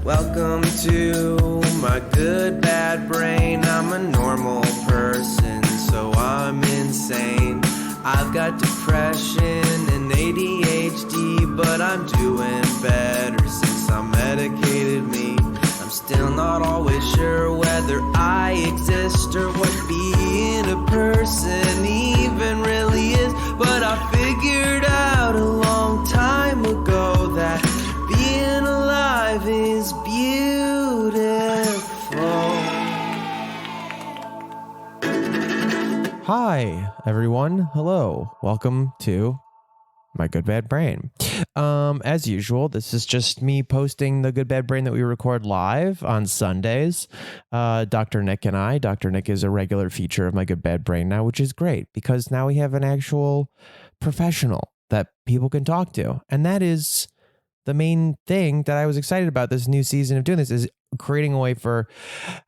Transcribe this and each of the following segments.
Welcome to my good bad brain. I'm a normal person, so I'm insane. I've got depression and ADHD, but I'm doing better since I medicated me. I'm still not always sure whether I exist or what being a person even really is, but I figured out a long time ago that being alive is beautiful. Hi, everyone. Hello. Welcome to My Good Bad Brain. As usual, this is just me posting the Good Bad Brain that we record live on Sundays. Dr. Nick and I. Dr. Nick is a regular feature of My Good Bad Brain now, which is great because now we have an actual professional that people can talk to. And that is the main thing that I was excited about this new season of doing this, is creating a way for,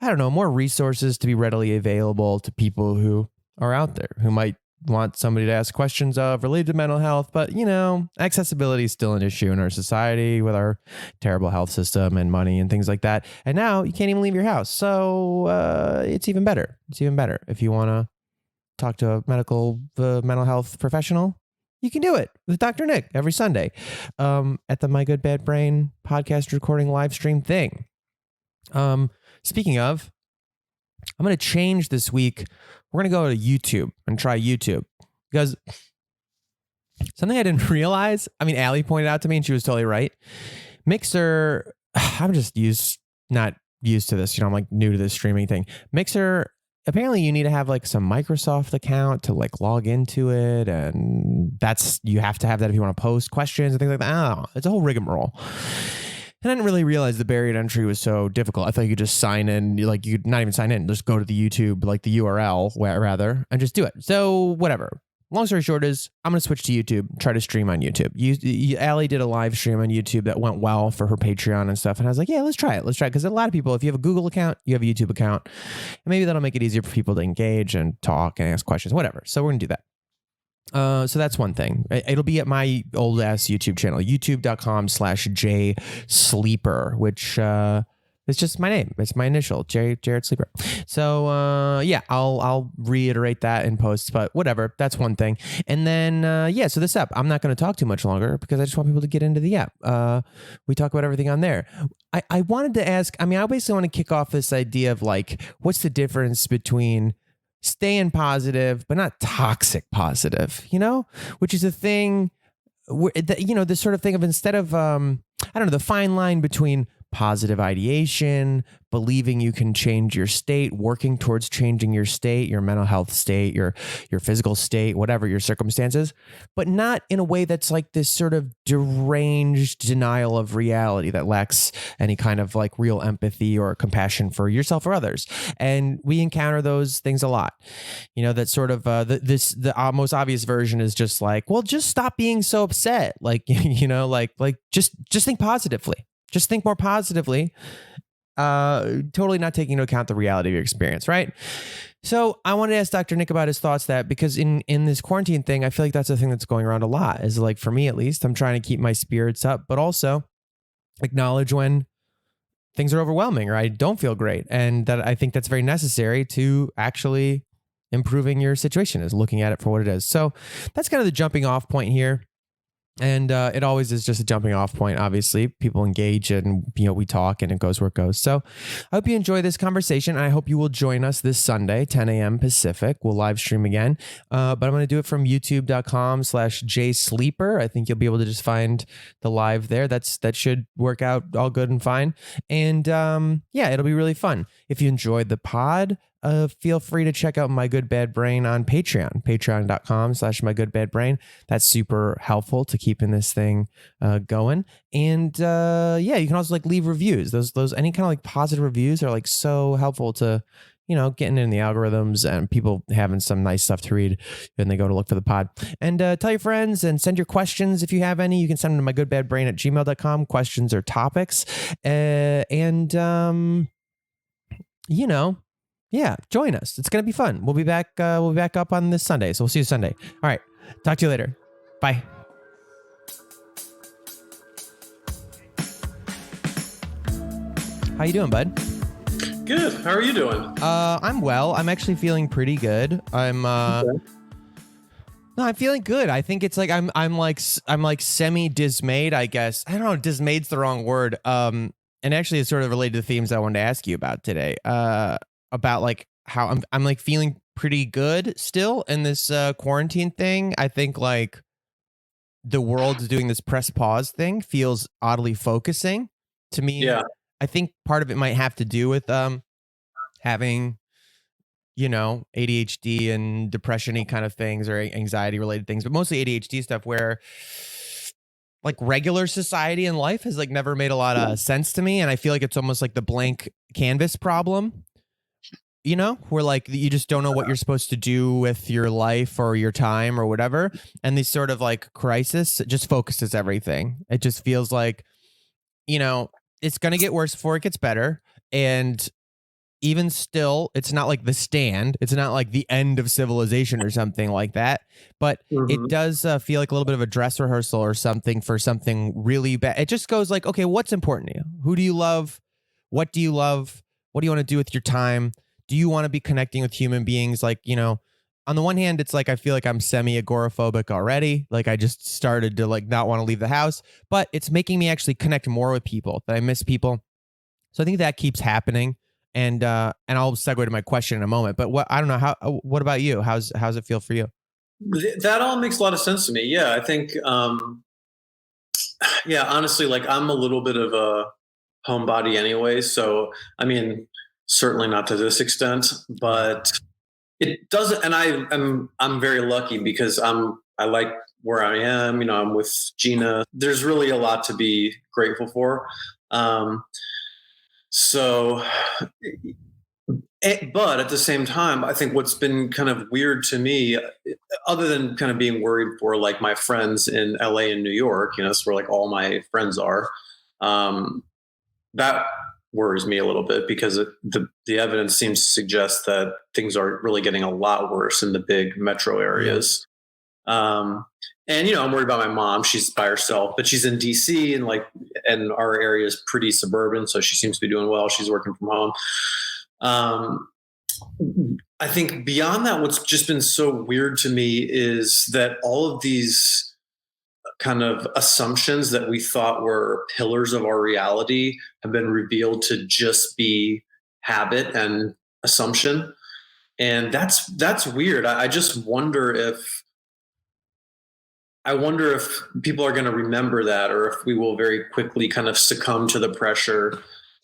more resources to be readily available to people who are out there, who might want somebody to ask questions of related to mental health. But, accessibility is still an issue in our society with our terrible health system and money and things like that. And now you can't even leave your house. So it's even better. It's even better. If you want to talk to a mental health professional, you can do it with Dr. Nick every Sunday at the My Good Bad Brain podcast recording live stream thing. Speaking of, I'm going to change this week. We're going to go to YouTube and try YouTube because something I didn't realize. Allie pointed out to me and she was totally right. Mixer, I'm just not used to this. I'm like new to this streaming thing. Mixer, apparently you need to have like some Microsoft account to like log into it. And you have to have that if you want to post questions and things like that. I don't know. It's a whole rigmarole. And I didn't really realize the barrier to entry was so difficult. I thought you could just sign in, like you could not even sign in, just go to the YouTube, like the URL, rather, and just do it. So whatever. Long story short is I'm going to switch to YouTube, try to stream on YouTube. Allie did a live stream on YouTube that went well for her Patreon and stuff. And I was like, yeah, let's try it. Because a lot of people, if you have a Google account, you have a YouTube account. And maybe that'll make it easier for people to engage and talk and ask questions, whatever. So we're going to do that. So that's one thing. It'll be at my old ass YouTube channel, youtube.com/JSleeper, which is just my name. It's my initial, Jared Sleeper. So I'll reiterate that in posts, but whatever. That's one thing. And then so this app, I'm not going to talk too much longer because I just want people to get into the app. We talk about everything on there. I wanted to ask. I basically want to kick off this idea of like, what's the difference between staying positive, but not toxic positive, which is a thing where, this sort of thing of instead of, the fine line between positive ideation, believing you can change your state, working towards changing your state, your mental health state, your physical state, whatever your circumstances, but not in a way that's like this sort of deranged denial of reality that lacks any kind of like real empathy or compassion for yourself or others. And we encounter those things a lot. That sort of the most obvious version is just like, well, just stop being so upset. Like, just think positively. Just think more positively, totally not taking into account the reality of your experience, right? So I wanted to ask Dr. Nick about his thoughts because in this quarantine thing, I feel like that's the thing that's going around a lot, is like, for me at least, I'm trying to keep my spirits up, but also acknowledge when things are overwhelming or I don't feel great. And that I think that's very necessary to actually improving your situation, is looking at it for what it is. So that's kind of the jumping off point here. And it always is just a jumping off point. Obviously, people engage and, we talk and it goes where it goes. So I hope you enjoy this conversation. And I hope you will join us this Sunday, 10 a.m. Pacific. We'll live stream again. But I'm going to do it from youtube.com/JSleeper. I think you'll be able to just find the live there. That should work out all good and fine. And it'll be really fun. If you enjoyed the pod, feel free to check out My Good Bad Brain on Patreon, patreon.com/mygoodbadbrain. That's super helpful to keeping this thing going. And you can also like leave reviews. Those any kind of like positive reviews are like so helpful to, getting in the algorithms and people having some nice stuff to read when they go to look for the pod. And tell your friends and send your questions if you have any. You can send them to mygoodbadbrain@gmail.com, questions or topics. Join us. It's going to be fun. We'll be back up on this Sunday. So we'll see you Sunday. All right. Talk to you later. Bye. How you doing, bud? Good. How are you doing? I'm well. I'm actually feeling pretty good. Okay. No, I'm feeling good. I think it's like I'm like semi dismayed, I guess. I don't know, dismayed's the wrong word. And actually it's sort of related to the themes I wanted to ask you about today. About like how I'm like feeling pretty good still in this quarantine thing. I think like the world's doing this press pause thing feels oddly focusing to me. Yeah. I think part of it might have to do with having ADHD and depression-y kind of things or anxiety related things, but mostly ADHD stuff where like regular society and life has like never made a lot of sense to me. And I feel like it's almost like the blank canvas problem, where like you just don't know what you're supposed to do with your life or your time or whatever. And this sort of like crisis just focuses everything. It just feels like, it's going to get worse before it gets better. And even still, it's not like The Stand. It's not like the end of civilization or something like that. But it does feel like a little bit of a dress rehearsal or something for something really bad. It just goes like, okay, what's important to you? Who do you love? What do you love? What do you want to do with your time? Do you want to be connecting with human beings? Like, on the one hand, it's like I feel like I'm semi-agoraphobic already. Like I just started to like not want to leave the house. But it's making me actually connect more with people, that I miss people. So I think that keeps happening. And I'll segue to my question in a moment. But I don't know what about you? How's it feel for you? That all makes a lot of sense to me. Yeah, I think yeah, honestly, like I'm a little bit of a homebody anyway, so I mean, certainly not to this extent, but it doesn't, and I'm very lucky because I like where I am, I'm with Gina. There's really a lot to be grateful for. So but at the same time, I think what's been kind of weird to me, other than kind of being worried for like my friends in LA and New York, that's where like all my friends are. That worries me a little bit because the evidence seems to suggest that things are really getting a lot worse in the big metro areas. And I'm worried about my mom. She's by herself, but she's in DC and our area is pretty suburban, so she seems to be doing well. She's working from home. I think beyond that, what's just been so weird to me is that all of these kind of assumptions that we thought were pillars of our reality have been revealed to just be habit and assumption. And that's weird. I just wonder if people are going to remember that, or if we will very quickly kind of succumb to the pressure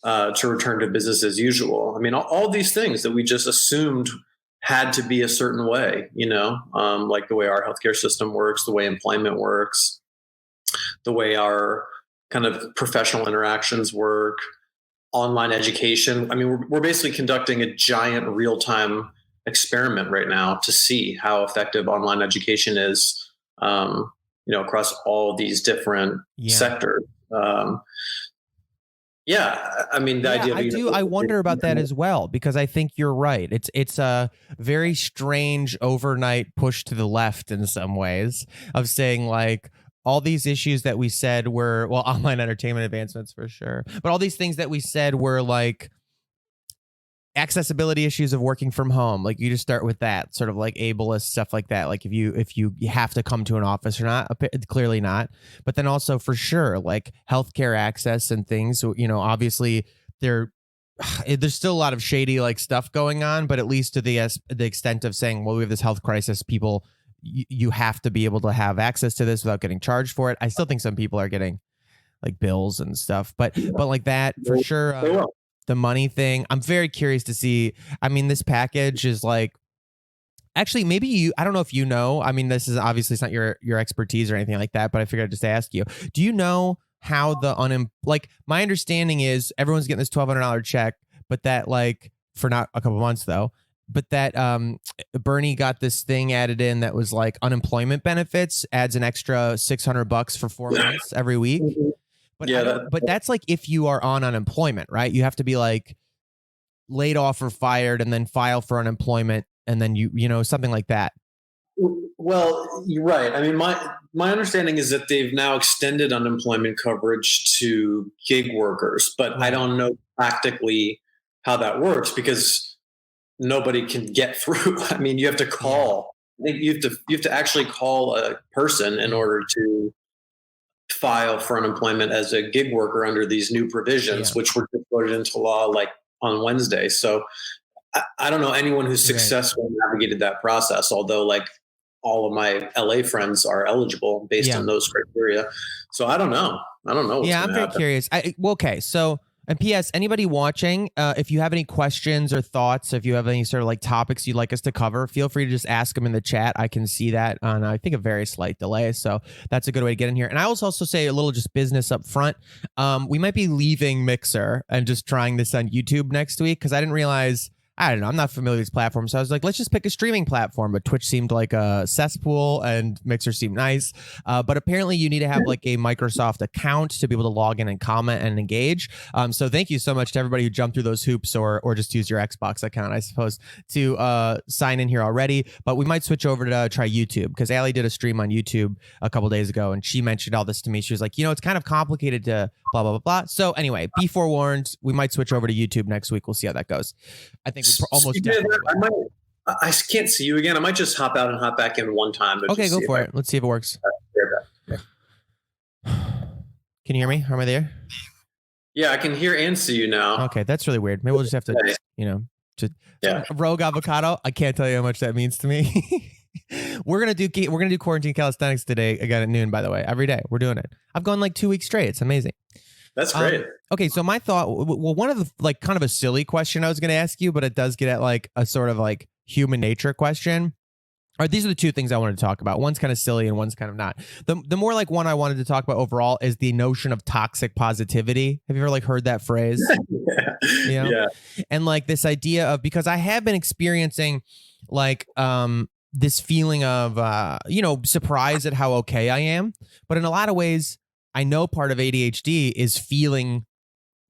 to return to business as usual. I mean, all these things that we just assumed had to be a certain way, like the way our healthcare system works, the way employment works, the way our kind of professional interactions work, online education. I mean, we're basically conducting a giant real-time experiment right now to see how effective online education is, across all these different sectors. Yeah, I mean, the idea of I wonder about that as well, because I think you're right. It's a very strange overnight push to the left in some ways of saying like all these issues that we said were, well, online entertainment advancements for sure, but all these things that we said were like accessibility issues of working from home. Like you just start with that sort of like ableist stuff like that. Like if you have to come to an office or not, clearly not. But then also for sure, like healthcare access and things, obviously there's still a lot of shady like stuff going on, but at least to the extent of saying, well, we have this health crisis, people, you have to be able to have access to this without getting charged for it. I still think some people are getting like bills and stuff, but like that for sure. The money thing, I'm very curious to see. I mean, this package is like, actually, maybe I don't know if I mean, this is obviously, it's not your expertise or anything like that, but I figured I'd just ask you, do you know how like my understanding is everyone's getting this $1,200 check, but that like for not a couple months though, but that Bernie got this thing added in that was like unemployment benefits, adds an extra $600 for 4 months every week. But but that's like if you are on unemployment, right? You have to be like laid off or fired and then file for unemployment and then something like that. Well, you're right. I mean, my understanding is that they've now extended unemployment coverage to gig workers, but I don't know practically how that works because nobody can get through. I mean, you have to call. I think you have to actually call a person in order to file for unemployment as a gig worker under these new provisions, which were voted into law like on Wednesday. So I don't know anyone who's successfully navigated that process, although like all of my LA friends are eligible based on those criteria. So I don't know. What's I'm very curious. Okay. So, and P.S. Anybody watching, if you have any questions or thoughts, if you have any sort of like topics you'd like us to cover, feel free to just ask them in the chat. I can see that on, I think, a very slight delay. So that's a good way to get in here. And I will also say a little just business up front. We might be leaving Mixer and just trying this on YouTube next week because I didn't realize. I don't know. I'm not familiar with these platforms. So I was like, let's just pick a streaming platform. But Twitch seemed like a cesspool and Mixer seemed nice. But apparently you need to have like a Microsoft account to be able to log in and comment and engage. So thank you so much to everybody who jumped through those hoops or just use your Xbox account, I suppose, to sign in here already. But we might switch over to try YouTube because Allie did a stream on YouTube a couple days ago and she mentioned all this to me. She was like, it's kind of complicated to blah, blah, blah, blah. So anyway, be forewarned. We might switch over to YouTube next week. We'll see how that goes. I think almost definitely. I can't see you again. I might just hop out and hop back in one time. Okay, go for it. Let's see if it works. Can you hear me? Am I there? Yeah, I can hear and see you now. Okay, that's really weird. Maybe we'll just have to, just Rogue avocado. I can't tell you how much that means to me. We're gonna do quarantine calisthenics today again at noon. By the way, every day we're doing it. I've gone like 2 weeks straight. It's amazing. That's great. Okay, so my thought, well, one of the like kind of a silly question I was going to ask you, but it does get at like a sort of like human nature question. Or these are the two things I wanted to talk about. One's kind of silly and one's kind of not. The more like one I wanted to talk about overall is the notion of toxic positivity. Have you ever like heard that phrase? Yeah. And like this idea of, because I have been experiencing like this feeling of surprise at how okay I am, but in a lot of ways I know part of ADHD is feeling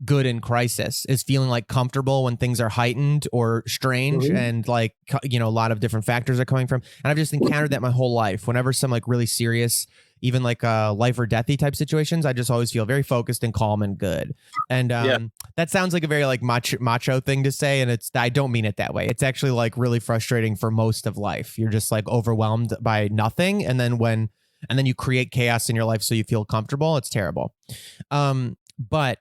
good in crisis, is feeling like comfortable when things are heightened or strange, and like, a lot of different factors are coming from. And I've just encountered that my whole life. Whenever some like really serious, even like life or deathy type situations, I just always feel very focused and calm and good. And that sounds like a very like macho thing to say. And I don't mean it that way. It's actually like really frustrating for most of life. You're just like overwhelmed by nothing. And then you create chaos in your life so you feel comfortable. It's terrible. But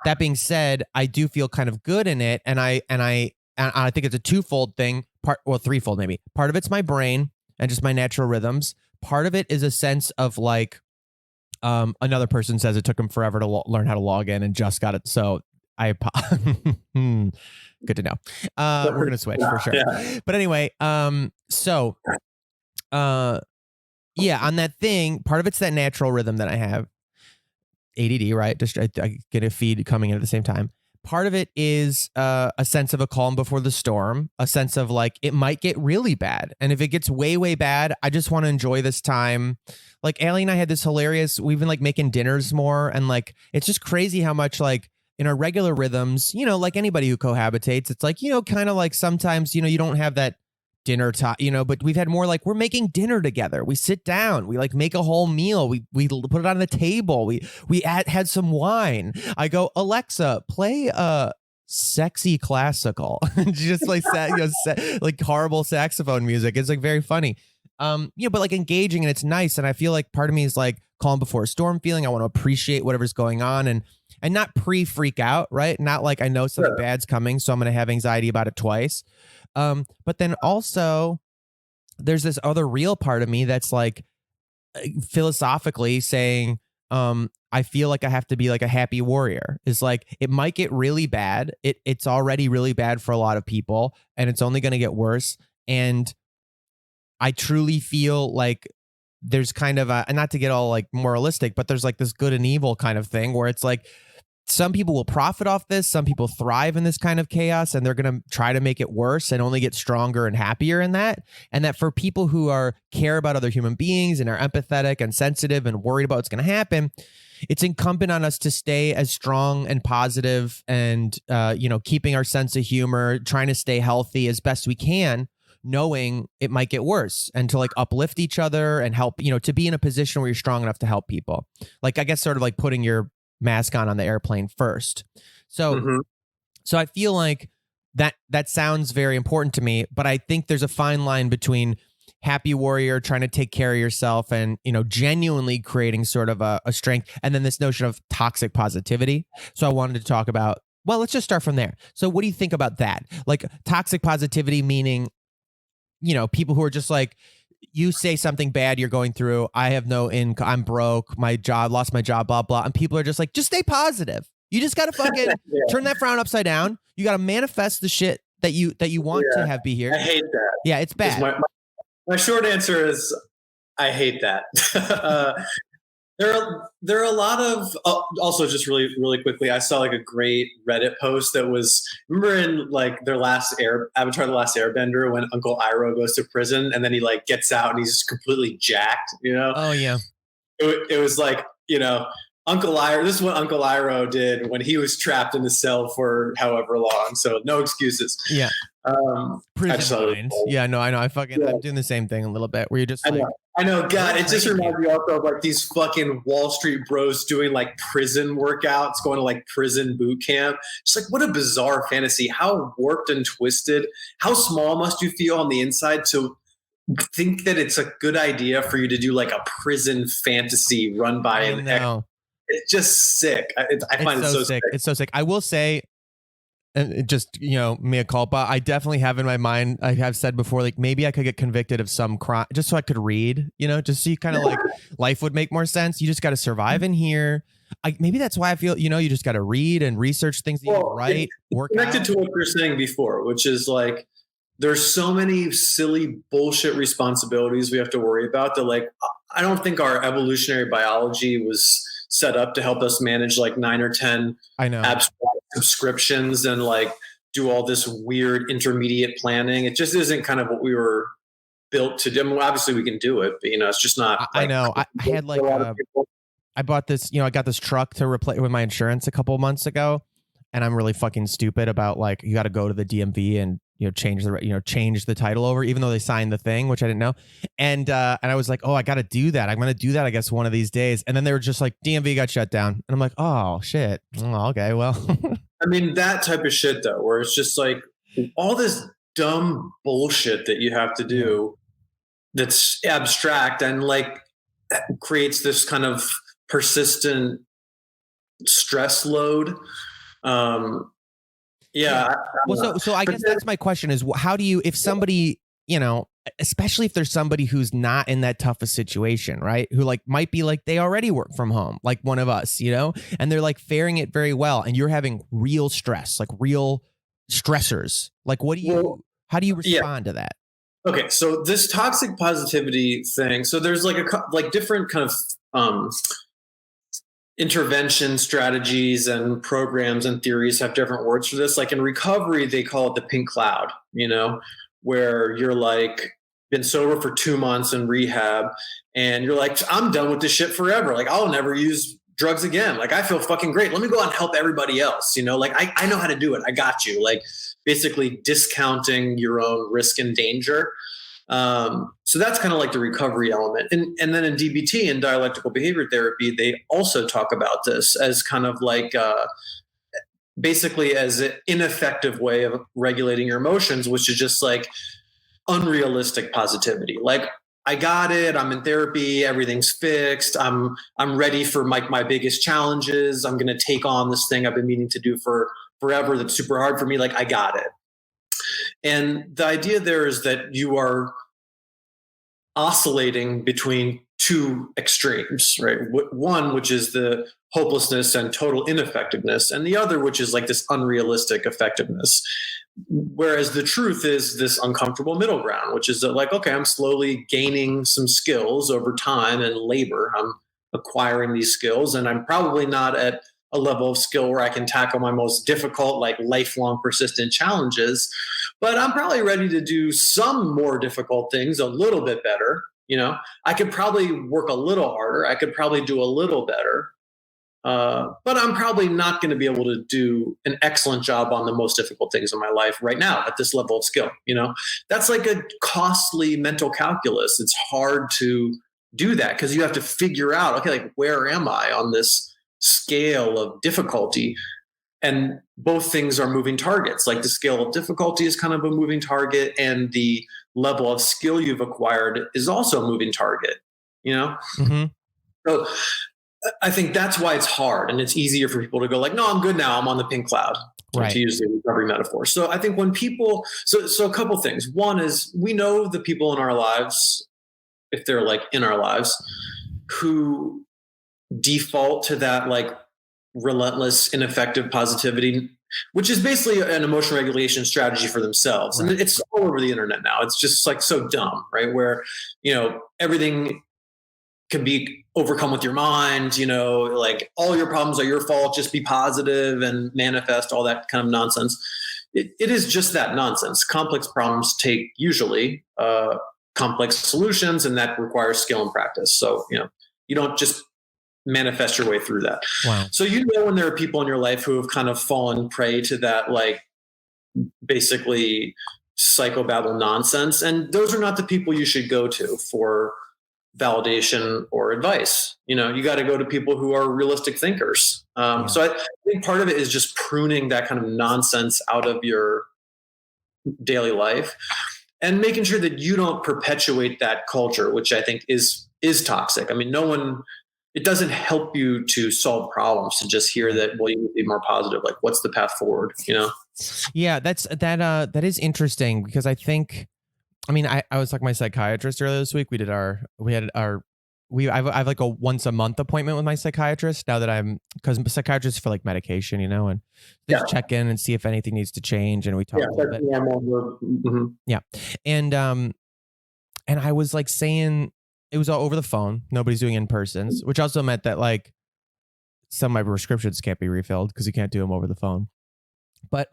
that being said, I do feel kind of good in it. And I think it's a twofold thing, threefold maybe. Part of it's my brain and just my natural rhythms. Part of it is a sense of like, another person says it took him forever to learn how to log in and just got it. So good to know. We're going to switch for sure. Yeah. But anyway, on that thing, part of it's that natural rhythm that I have. ADD, right? Just I get a feed coming in at the same time. Part of it is a sense of a calm before the storm, a sense of like it might get really bad. And if it gets way, way bad, I just want to enjoy this time. Like Allie and I had this hilarious, we've been like making dinners more. And like, it's just crazy how much like in our regular rhythms, like anybody who cohabitates, it's like, kind of like sometimes, you don't have that dinner time, but we've had more like we're making dinner together. We sit down, we like make a whole meal. We put it on the table. We had some wine. I go, Alexa, play sexy classical. Just like like horrible saxophone music. It's like very funny. But like engaging, and it's nice. And I feel like part of me is like calm before a storm feeling. I want to appreciate whatever's going on and not pre-freak out, right? Not like I know something bad's coming, so I'm going to have anxiety about it twice. But then also there's this other real part of me that's like philosophically saying, I feel like I have to be like a happy warrior. It's like, it might get really bad. It's already really bad for a lot of people and it's only going to get worse. And I truly feel like there's kind of and not to get all like moralistic, but there's like this good and evil kind of thing where it's like, some people will profit off this. Some people thrive in this kind of chaos and they're going to try to make it worse and only get stronger and happier in that. And that for people who care about other human beings and are empathetic and sensitive and worried about what's going to happen, it's incumbent on us to stay as strong and positive and, keeping our sense of humor, trying to stay healthy as best we can knowing it might get worse, and to like uplift each other and help, to be in a position where you're strong enough to help people. Like, I guess sort of like putting your mask on the airplane first. So, so I feel like that sounds very important to me, but I think there's a fine line between happy warrior trying to take care of yourself and, genuinely creating sort of a strength, and then this notion of toxic positivity. So I wanted to talk about, well, let's just start from there. So what do you think about that? Like, toxic positivity, meaning, people who are just like, you say something bad you're going through, I have no income, I'm broke, lost my job, blah, blah. And people are just like, just stay positive. You just got to fucking turn that frown upside down. You got to manifest the shit that you want to have be here. I hate that. Yeah, it's bad. My short answer is I hate that. There are a lot of also, just really, really quickly, I saw like a great Reddit post that was, remember in like their last Avatar: The Last Airbender, when Uncle Iroh goes to prison and then he like gets out and he's just completely jacked, Oh yeah. It was like, Uncle Iroh, this is what Uncle Iroh did when he was trapped in the cell for however long. So no excuses. Yeah. Prison mind. Yeah, no, I know. I'm doing the same thing a little bit where you're just like, I know. God, it just reminds me also of like these fucking Wall Street bros doing like prison workouts, going to like prison boot camp. Just like, what a bizarre fantasy. How warped and twisted. How small must you feel on the inside to think that it's a good idea for you to do like a prison fantasy run by an ex? It's just sick. I find it so sick. It's so sick. I will say, and just, mea culpa, I definitely have in my mind, I have said before, like maybe I could get convicted of some crime just so I could read, just see kind of like life would make more sense. You just got to survive in here. Maybe that's why I feel, you just got to read and research things that you write, work connected to what you were saying before, which is like, there's so many silly bullshit responsibilities we have to worry about that, like, I don't think our evolutionary biology was set up to help us manage like 9 or 10 abstract subscriptions and like do all this weird intermediate planning. It just isn't kind of what we were built to do. I mean, obviously we can do it, but it's just not. I know. I had like I bought this, I got this truck to replace with my insurance a couple of months ago, and I'm really fucking stupid about like, you got to go to the DMV and change the title over, even though they signed the thing, which I didn't know. And I was like, oh, I got to do that. I'm going to do that, I guess, one of these days. And then they were just like, DMV got shut down. And I'm like, oh shit. Oh, okay, well. I mean, that type of shit though, where it's just like all this dumb bullshit that you have to do that's abstract and like creates this kind of persistent stress load. Well, so I guess that's my question is, how do you, if somebody, especially if there's somebody who's not in that tough a situation, right? Who like might be like, they already work from home, like one of us, and they're like faring it very well. And you're having real stress, like real stressors. Like, how do you respond to that? Okay. So this toxic positivity thing. So there's like different kind of, intervention strategies and programs and theories have different words for this. Like in recovery, they call it the pink cloud, where you're like been sober for 2 months in rehab and you're like, I'm done with this shit forever. Like I'll never use drugs again. Like I feel fucking great. Let me go out and help everybody else. Like I know how to do it. I got you. Like basically discounting your own risk and danger. So that's kind of like the recovery element. And then in DBT and dialectical behavior therapy, they also talk about this as kind of like, basically as an ineffective way of regulating your emotions, which is just like unrealistic positivity. Like, I got it. I'm in therapy. Everything's fixed. I'm ready for my biggest challenges. I'm going to take on this thing I've been meaning to do for forever. That's super hard for me. Like, I got it. And the idea there is that you are oscillating between two extremes, right? One, which is the hopelessness and total ineffectiveness, and the other, which is like this unrealistic effectiveness. Whereas the truth is this uncomfortable middle ground, which is that like, okay, I'm slowly gaining some skills over time and labor. I'm acquiring these skills, and I'm probably not at a level of skill where I can tackle my most difficult, like lifelong persistent challenges, but I'm probably ready to do some more difficult things a little bit better. I could probably work a little harder. I could probably do a little better. but I'm probably not going to be able to do an excellent job on the most difficult things in my life right now at this level of skill. That's like a costly mental calculus. It's hard to do that because you have to figure out, okay, like where am I on this scale of difficulty? And both things are moving targets. Like the scale of difficulty is kind of a moving target, and the level of skill you've acquired is also a moving target, Mm-hmm. So I think that's why it's hard, and it's easier for people to go like, no, I'm good now. I'm on the pink cloud, right, to use the recovery metaphor. So I think when people, so a couple things. One is we know the people in our lives, if they're like in our lives, who default to that like relentless, ineffective positivity, which is basically an emotional regulation strategy for themselves. right. And it's all over the internet now. It's just like so dumb, right? Where, everything can be overcome with your mind, like all your problems are your fault, just be positive and manifest, all that kind of nonsense. It is just that nonsense. Complex problems take usually complex solutions, and that requires skill and practice. So, you don't just manifest your way through that. Wow. So, when there are people in your life who have kind of fallen prey to that, like basically psychobabble nonsense, and those are not the people you should go to for validation or advice. You got to go to people who are realistic thinkers. So I think part of it is just pruning that kind of nonsense out of your daily life and making sure that you don't perpetuate that culture, which I think is toxic. I mean, it doesn't help you to solve problems to just hear that, well, you need to be more positive. Like, what's the path forward? Yeah, that is interesting, because I think, I was talking to my psychiatrist earlier this week. I have like a once a month appointment with my psychiatrist now that because psychiatrists for like medication, and just check in and see if anything needs to change. And we talk a little bit. Mm-hmm. Yeah. And I was like saying it was all over the phone. Nobody's doing in-persons, which also meant that like some of my prescriptions can't be refilled because you can't do them over the phone. But,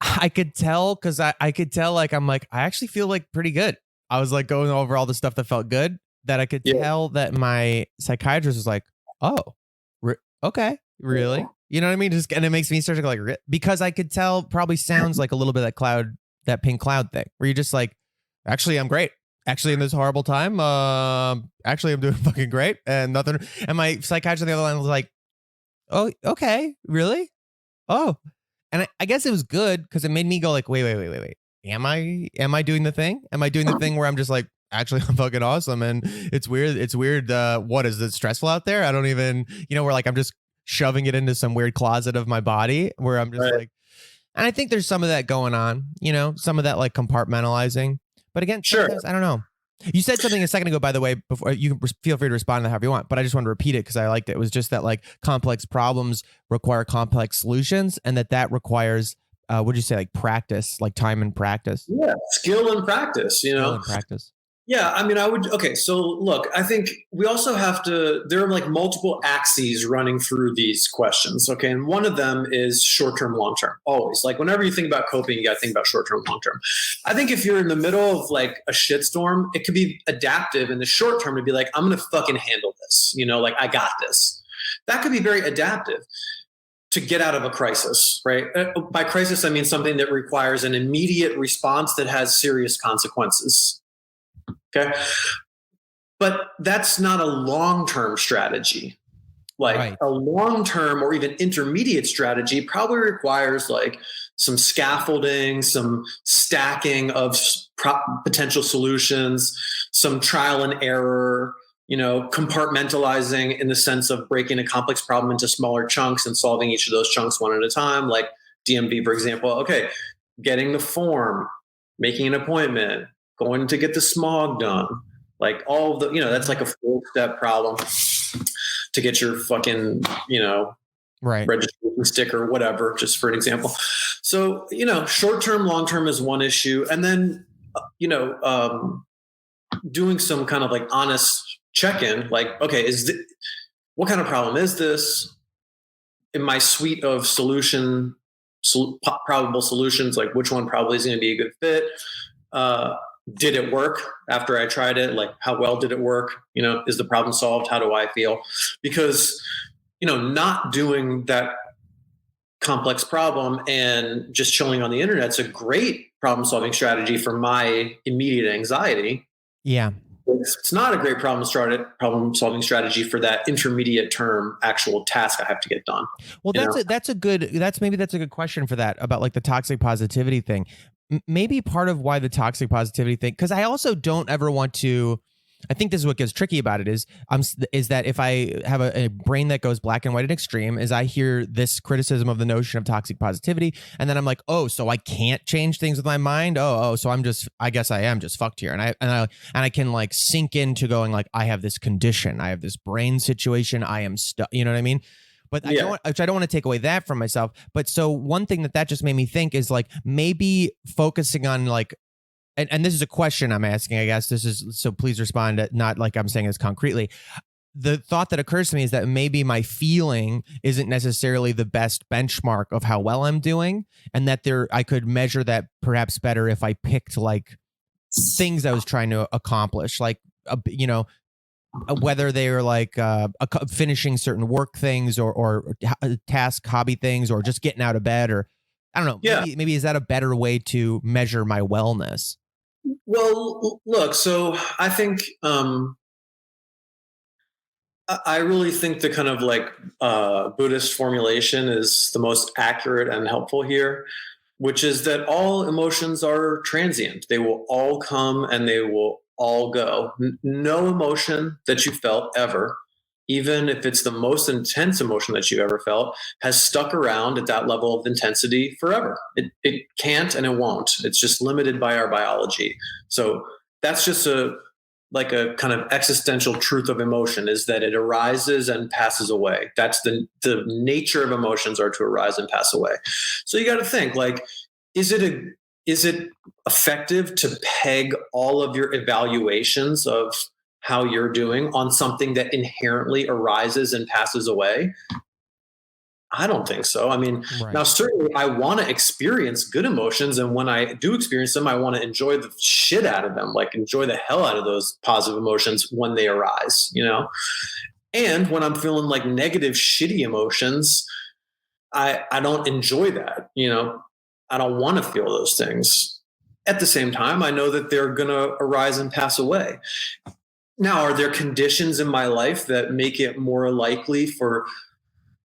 I could tell, because I could tell, like, I'm like, I actually feel like pretty good. I was like going over all the stuff that felt good, that I could tell that my psychiatrist was like, oh, okay, really? You know what I mean? And it makes me start to go like, because I could tell, probably sounds like a little bit of that pink cloud thing, where you're just like, actually, I'm great. Actually, in this horrible time, actually, I'm doing fucking great, and nothing. And my psychiatrist on the other line was like, oh, okay, really? Oh. And I guess it was good, because it made me go like, wait. Am I doing the thing? Am I doing the thing where I'm just like, actually, I'm fucking awesome? And it's weird. What is it stressful out there? I don't even, where like I'm just shoving it into some weird closet of my body where I'm just like, and I think there's some of that going on, some of that like compartmentalizing. But again, sometimes, I don't know. You said something a second ago, by the way, before you can feel free to respond to however you want, but I just wanted to repeat it because I liked it. It was just that like complex problems require complex solutions, and that requires, what'd you say, like practice, like time and practice? Yeah. Skill and practice, Skill and practice. Yeah, okay, so look, I think we also have to, there are like multiple axes running through these questions, okay? And one of them is short-term, long-term, always. Like whenever you think about coping, you got to think about short-term, long-term. I think if you're in the middle of like a shitstorm, it could be adaptive in the short term to be like, I'm going to fucking handle this, like I got this. That could be very adaptive to get out of a crisis, right? By crisis, I mean something that requires an immediate response that has serious consequences. Okay. But that's not a long-term strategy. Like a long-term or even intermediate strategy probably requires like some scaffolding, some stacking of potential solutions, some trial and error, compartmentalizing in the sense of breaking a complex problem into smaller chunks and solving each of those chunks one at a time. Like DMV, for example, okay, getting the form, making an appointment, going to get the smog done, like all the, that's like a 4-step problem to get your fucking, registration sticker, whatever, just for an example. So, short-term, long-term is one issue. And then, doing some kind of like honest check-in, like, okay, what kind of problem is this? In my suite of probable solutions, like which one probably is going to be a good fit? did it work after I tried it? Like, how well did it work? Is the problem solved? How do I feel? Because, not doing that complex problem and just chilling on the internet is a great problem solving strategy for my immediate anxiety. Yeah. It's not a great problem solving strategy for that intermediate term actual task I have to get done. Well, that's a good question for that, about like the toxic positivity thing. Maybe part of why the toxic positivity thing, because I also don't ever want to. I think this is what gets tricky about it is that if I have a brain that goes black and white and extreme, is I hear this criticism of the notion of toxic positivity, and then I'm like, oh, so I can't change things with my mind. So I guess I am just fucked here, and I can like sink into going like, I have this condition, I have this brain situation, I am stuck. You know what I mean? But I don't want to take away that from myself. But so one thing that just made me think is like maybe focusing on like. And this is a question I'm asking, I guess. So please respond, not like I'm saying this concretely. The thought that occurs to me is that maybe my feeling isn't necessarily the best benchmark of how well I'm doing, and that I could measure that perhaps better if I picked like things I was trying to accomplish, like, whether they are like finishing certain work things or task hobby things, or just getting out of bed, or I don't know. Yeah. Maybe is that a better way to measure my wellness? Well, look, so I think I really think the kind of like Buddhist formulation is the most accurate and helpful here, which is that all emotions are transient. They will all come and they will all go. No emotion that you felt ever, even if it's the most intense emotion that you've ever felt, has stuck around at that level of intensity forever. It can't and it won't. It's just limited by our biology. So that's just a kind of existential truth of emotion, is that it arises and passes away. That's the nature of emotions, are to arise and pass away. So you got to think, like, is it effective to peg all of your evaluations of how you're doing on something that inherently arises and passes away? I don't think so. I mean, Right. Now certainly I want to experience good emotions. And when I do experience them, I want to enjoy the shit out of them, like enjoy the hell out of those positive emotions when they arise, And when I'm feeling like negative, shitty emotions, I don't enjoy that, I don't want to feel those things. At the same time, I know that they're going to arise and pass away. Now, are there conditions in my life that make it more likely for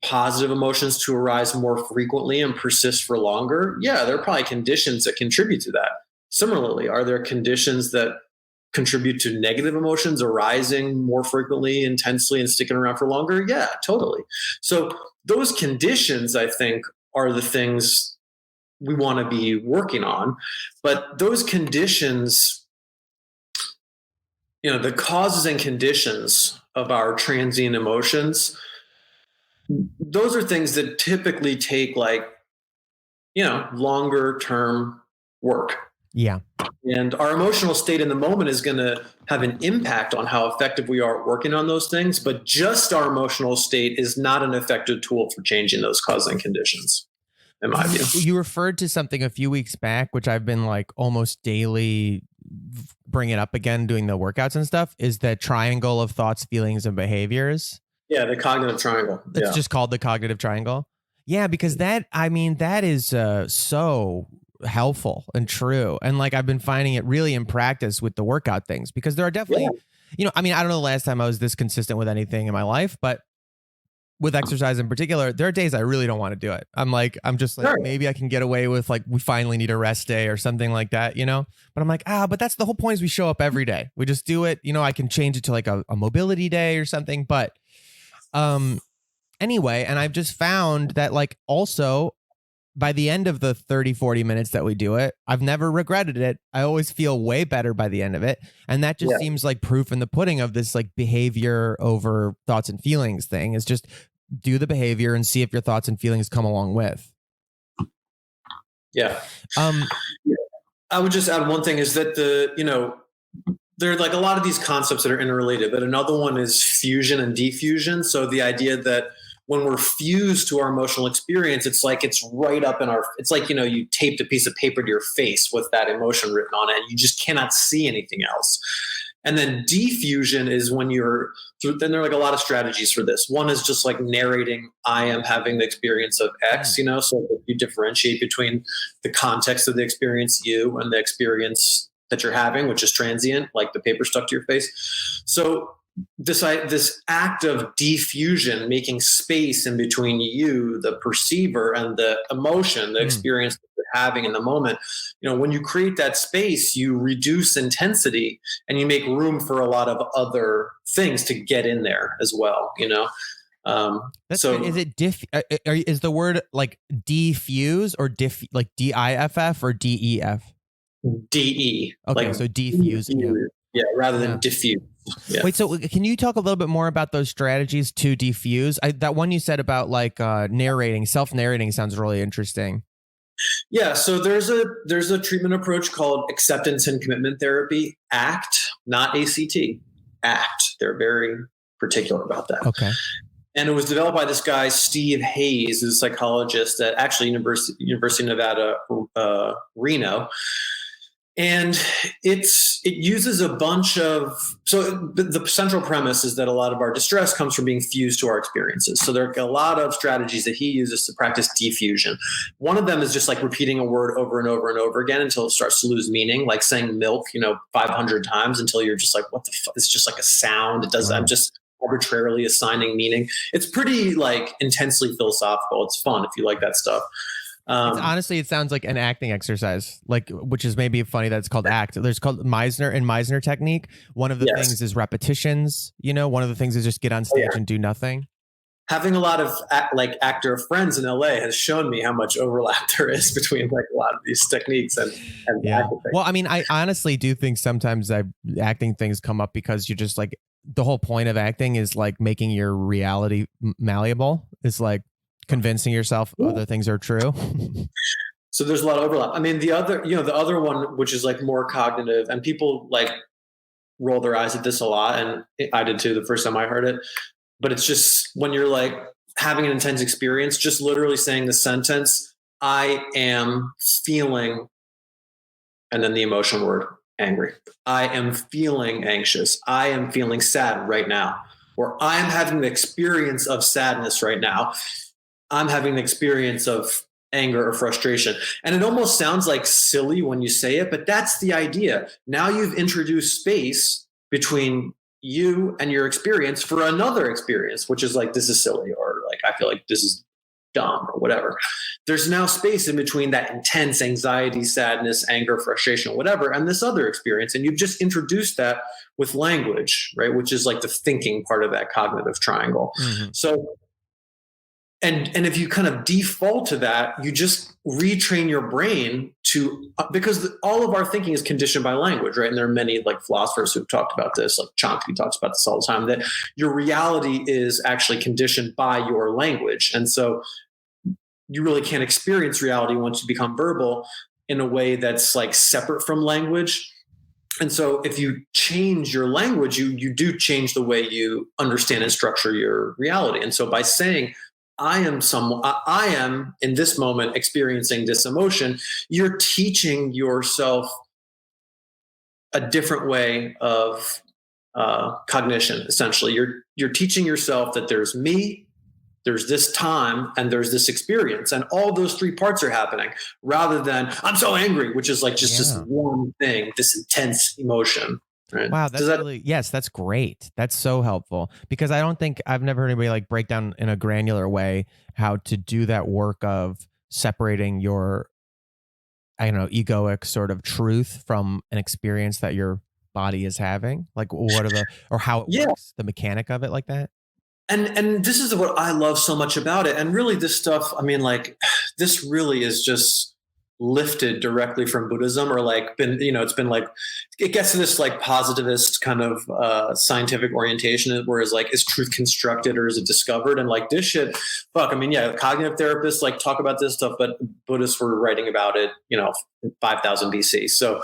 positive emotions to arise more frequently and persist for longer? Yeah, there are probably conditions that contribute to that. Similarly, are there conditions that contribute to negative emotions arising more frequently, intensely, and sticking around for longer? Yeah, totally. So those conditions, I think, are the things we want to be working on. But those conditions, the causes and conditions of our transient emotions, those are things that typically take longer term work. Yeah. And our emotional state in the moment is going to have an impact on how effective we are at working on those things. But just our emotional state is not an effective tool for changing those causes and conditions, in my view. You referred to something a few weeks back, which I've been like almost daily bringing up again, doing the workouts and stuff, is that triangle of thoughts, feelings, and behaviors. Yeah, the cognitive triangle. It's just called the cognitive triangle. Yeah, because that is so helpful and true. And like I've been finding it really in practice with the workout things, because there are definitely, I don't know the last time I was this consistent with anything in my life, but with exercise in particular, there are days I really don't want to do it. I'm just like, maybe I can get away with like, we finally need a rest day or something like that, but I'm like, but that's the whole point, is we show up every day. We just do it. I can change it to like a mobility day or something. But anyway, and I've just found that like also by the end of the 30, 40 minutes that we do it, I've never regretted it. I always feel way better by the end of it. And that just seems like proof in the pudding of this like behavior over thoughts and feelings thing, is just do the behavior and see if your thoughts and feelings come along with. Yeah. I would just add one thing, is that there are like a lot of these concepts that are interrelated, but another one is fusion and diffusion. So the idea that when we're fused to our emotional experience, it's like it's right up in our, it's like, you taped a piece of paper to your face with that emotion written on it. And you just cannot see anything else. And then diffusion is when then there are like a lot of strategies for this. One is just like narrating, I am having the experience of X, so you differentiate between the context of the experience, you, and the experience that you're having, which is transient, like the paper stuck to your face. So this act of diffusion, making space in between you, the perceiver, and the emotion, the experience that you're having in the moment, when you create that space, you reduce intensity and you make room for a lot of other things to get in there as well. So is it is the word like diffuse or like DIFF or DEF? DE. Okay, like so diffuse. Yeah, rather than diffuse. Yeah. Wait, so can you talk a little bit more about those strategies to diffuse? That one you said about like narrating, self-narrating sounds really interesting. Yeah, so there's a treatment approach called acceptance and commitment therapy, ACT, not ACT, ACT. They're very particular about that. Okay. And it was developed by this guy, Steve Hayes, who's a psychologist at actually University of Nevada, Reno. And it uses a bunch of, so the central premise is that a lot of our distress comes from being fused to our experiences. So there are a lot of strategies that he uses to practice diffusion. One of them is just like repeating a word over and over and over again until it starts to lose meaning, like saying milk, 500 times until you're just like, what the fuck? It's just like a sound. It does. I'm just arbitrarily assigning meaning. It's pretty like intensely philosophical. It's fun if you like that stuff. Honestly, it sounds like an acting exercise, which is maybe funny that it's called ACT. There's called Meisner technique. One of the things is repetitions. One of the things is just get on stage and do nothing. Having a lot of actor friends in LA has shown me how much overlap there is between like a lot of these techniques and acting. Well, I mean, I honestly do think sometimes acting things come up because you just like the whole point of acting is like making your reality malleable. It's like convincing yourself other things are true. So there's a lot of overlap. I mean, the other one, which is like more cognitive, and people like roll their eyes at this a lot, and I did too the first time I heard it. But it's just when you're like having an intense experience, just literally saying the sentence, I am feeling, and then the emotion word, angry. I am feeling anxious. I am feeling sad right now. Or I am having the experience of sadness right now. I'm having the experience of anger or frustration. And it almost sounds like silly when you say it, but that's the idea. Now you've introduced space between you and your experience for another experience, which is like, this is silly, or like, I feel like this is dumb or whatever. There's now space in between that intense anxiety, sadness, anger, frustration, whatever, and this other experience. And you've just introduced that with language, right? Which is like the thinking part of that cognitive triangle. Mm-hmm. So, and if you kind of default to that, you just retrain your brain to, because all of our thinking is conditioned by language, right? And there are many like philosophers who've talked about this, like Chomsky talks about this all the time, that your reality is actually conditioned by your language. And so you really can't experience reality once you become verbal in a way that's like separate from language. And so if you change your language, you do change the way you understand and structure your reality. And so by saying, I am in this moment experiencing this emotion, you're teaching yourself a different way of cognition. Essentially, you're teaching yourself that there's me, there's this time, and there's this experience, and all those three parts are happening, rather than I'm so angry, which is like just this one thing, this intense emotion. Right. Wow, yes, that's great. That's so helpful, because I've never heard anybody like break down in a granular way how to do that work of separating your, egoic sort of truth from an experience that your body is having. Like what are or how it works, the mechanic of it like that. And this is what I love so much about it. And really this stuff, I mean, like this really is just lifted directly from Buddhism, or like it's been like, it gets to this like positivist kind of scientific orientation, whereas like, is truth constructed or is it discovered? And like this shit, fuck, I mean, cognitive therapists like talk about this stuff, but Buddhists were writing about it, 5000 BC. So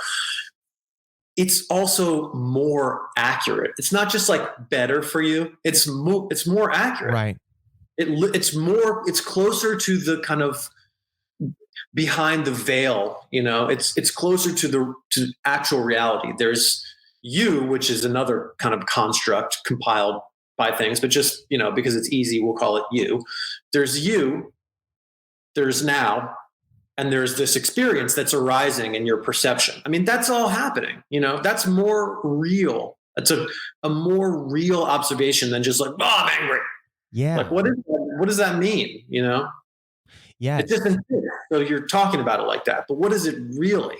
it's also more accurate. It's not just like better for you. It's more accurate. Right. it's closer to the kind of behind the veil, it's closer to actual reality. There's you, which is another kind of construct compiled by things, but just, because it's easy, we'll call it you. There's you, there's now, and there's this experience that's arising in your perception. I mean, that's all happening, that's more real. That's a more real observation than just like, oh, I'm angry. Yeah. Like, what does that mean? Yeah. It's just so you're talking about it like that, but what is it really?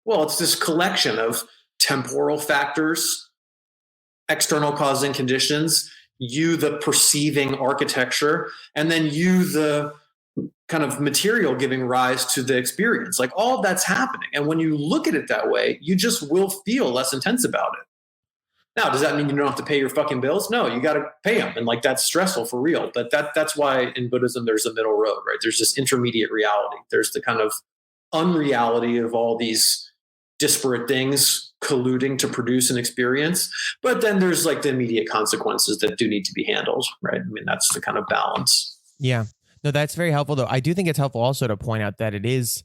Well, it's this collection of temporal factors, external causing conditions, you, the perceiving architecture, and then you, the kind of material giving rise to the experience. Like, all of that's happening. And when you look at it that way, you just will feel less intense about it. Now, does that mean you don't have to pay your fucking bills? No, you got to pay them. And like, that's stressful for real. But that's why in Buddhism, there's a middle road, right? There's this intermediate reality. There's the kind of unreality of all these disparate things colluding to produce an experience. But then there's like the immediate consequences that do need to be handled, right? I mean, that's the kind of balance. Yeah. No, that's very helpful, though. I do think it's helpful also to point out that it is,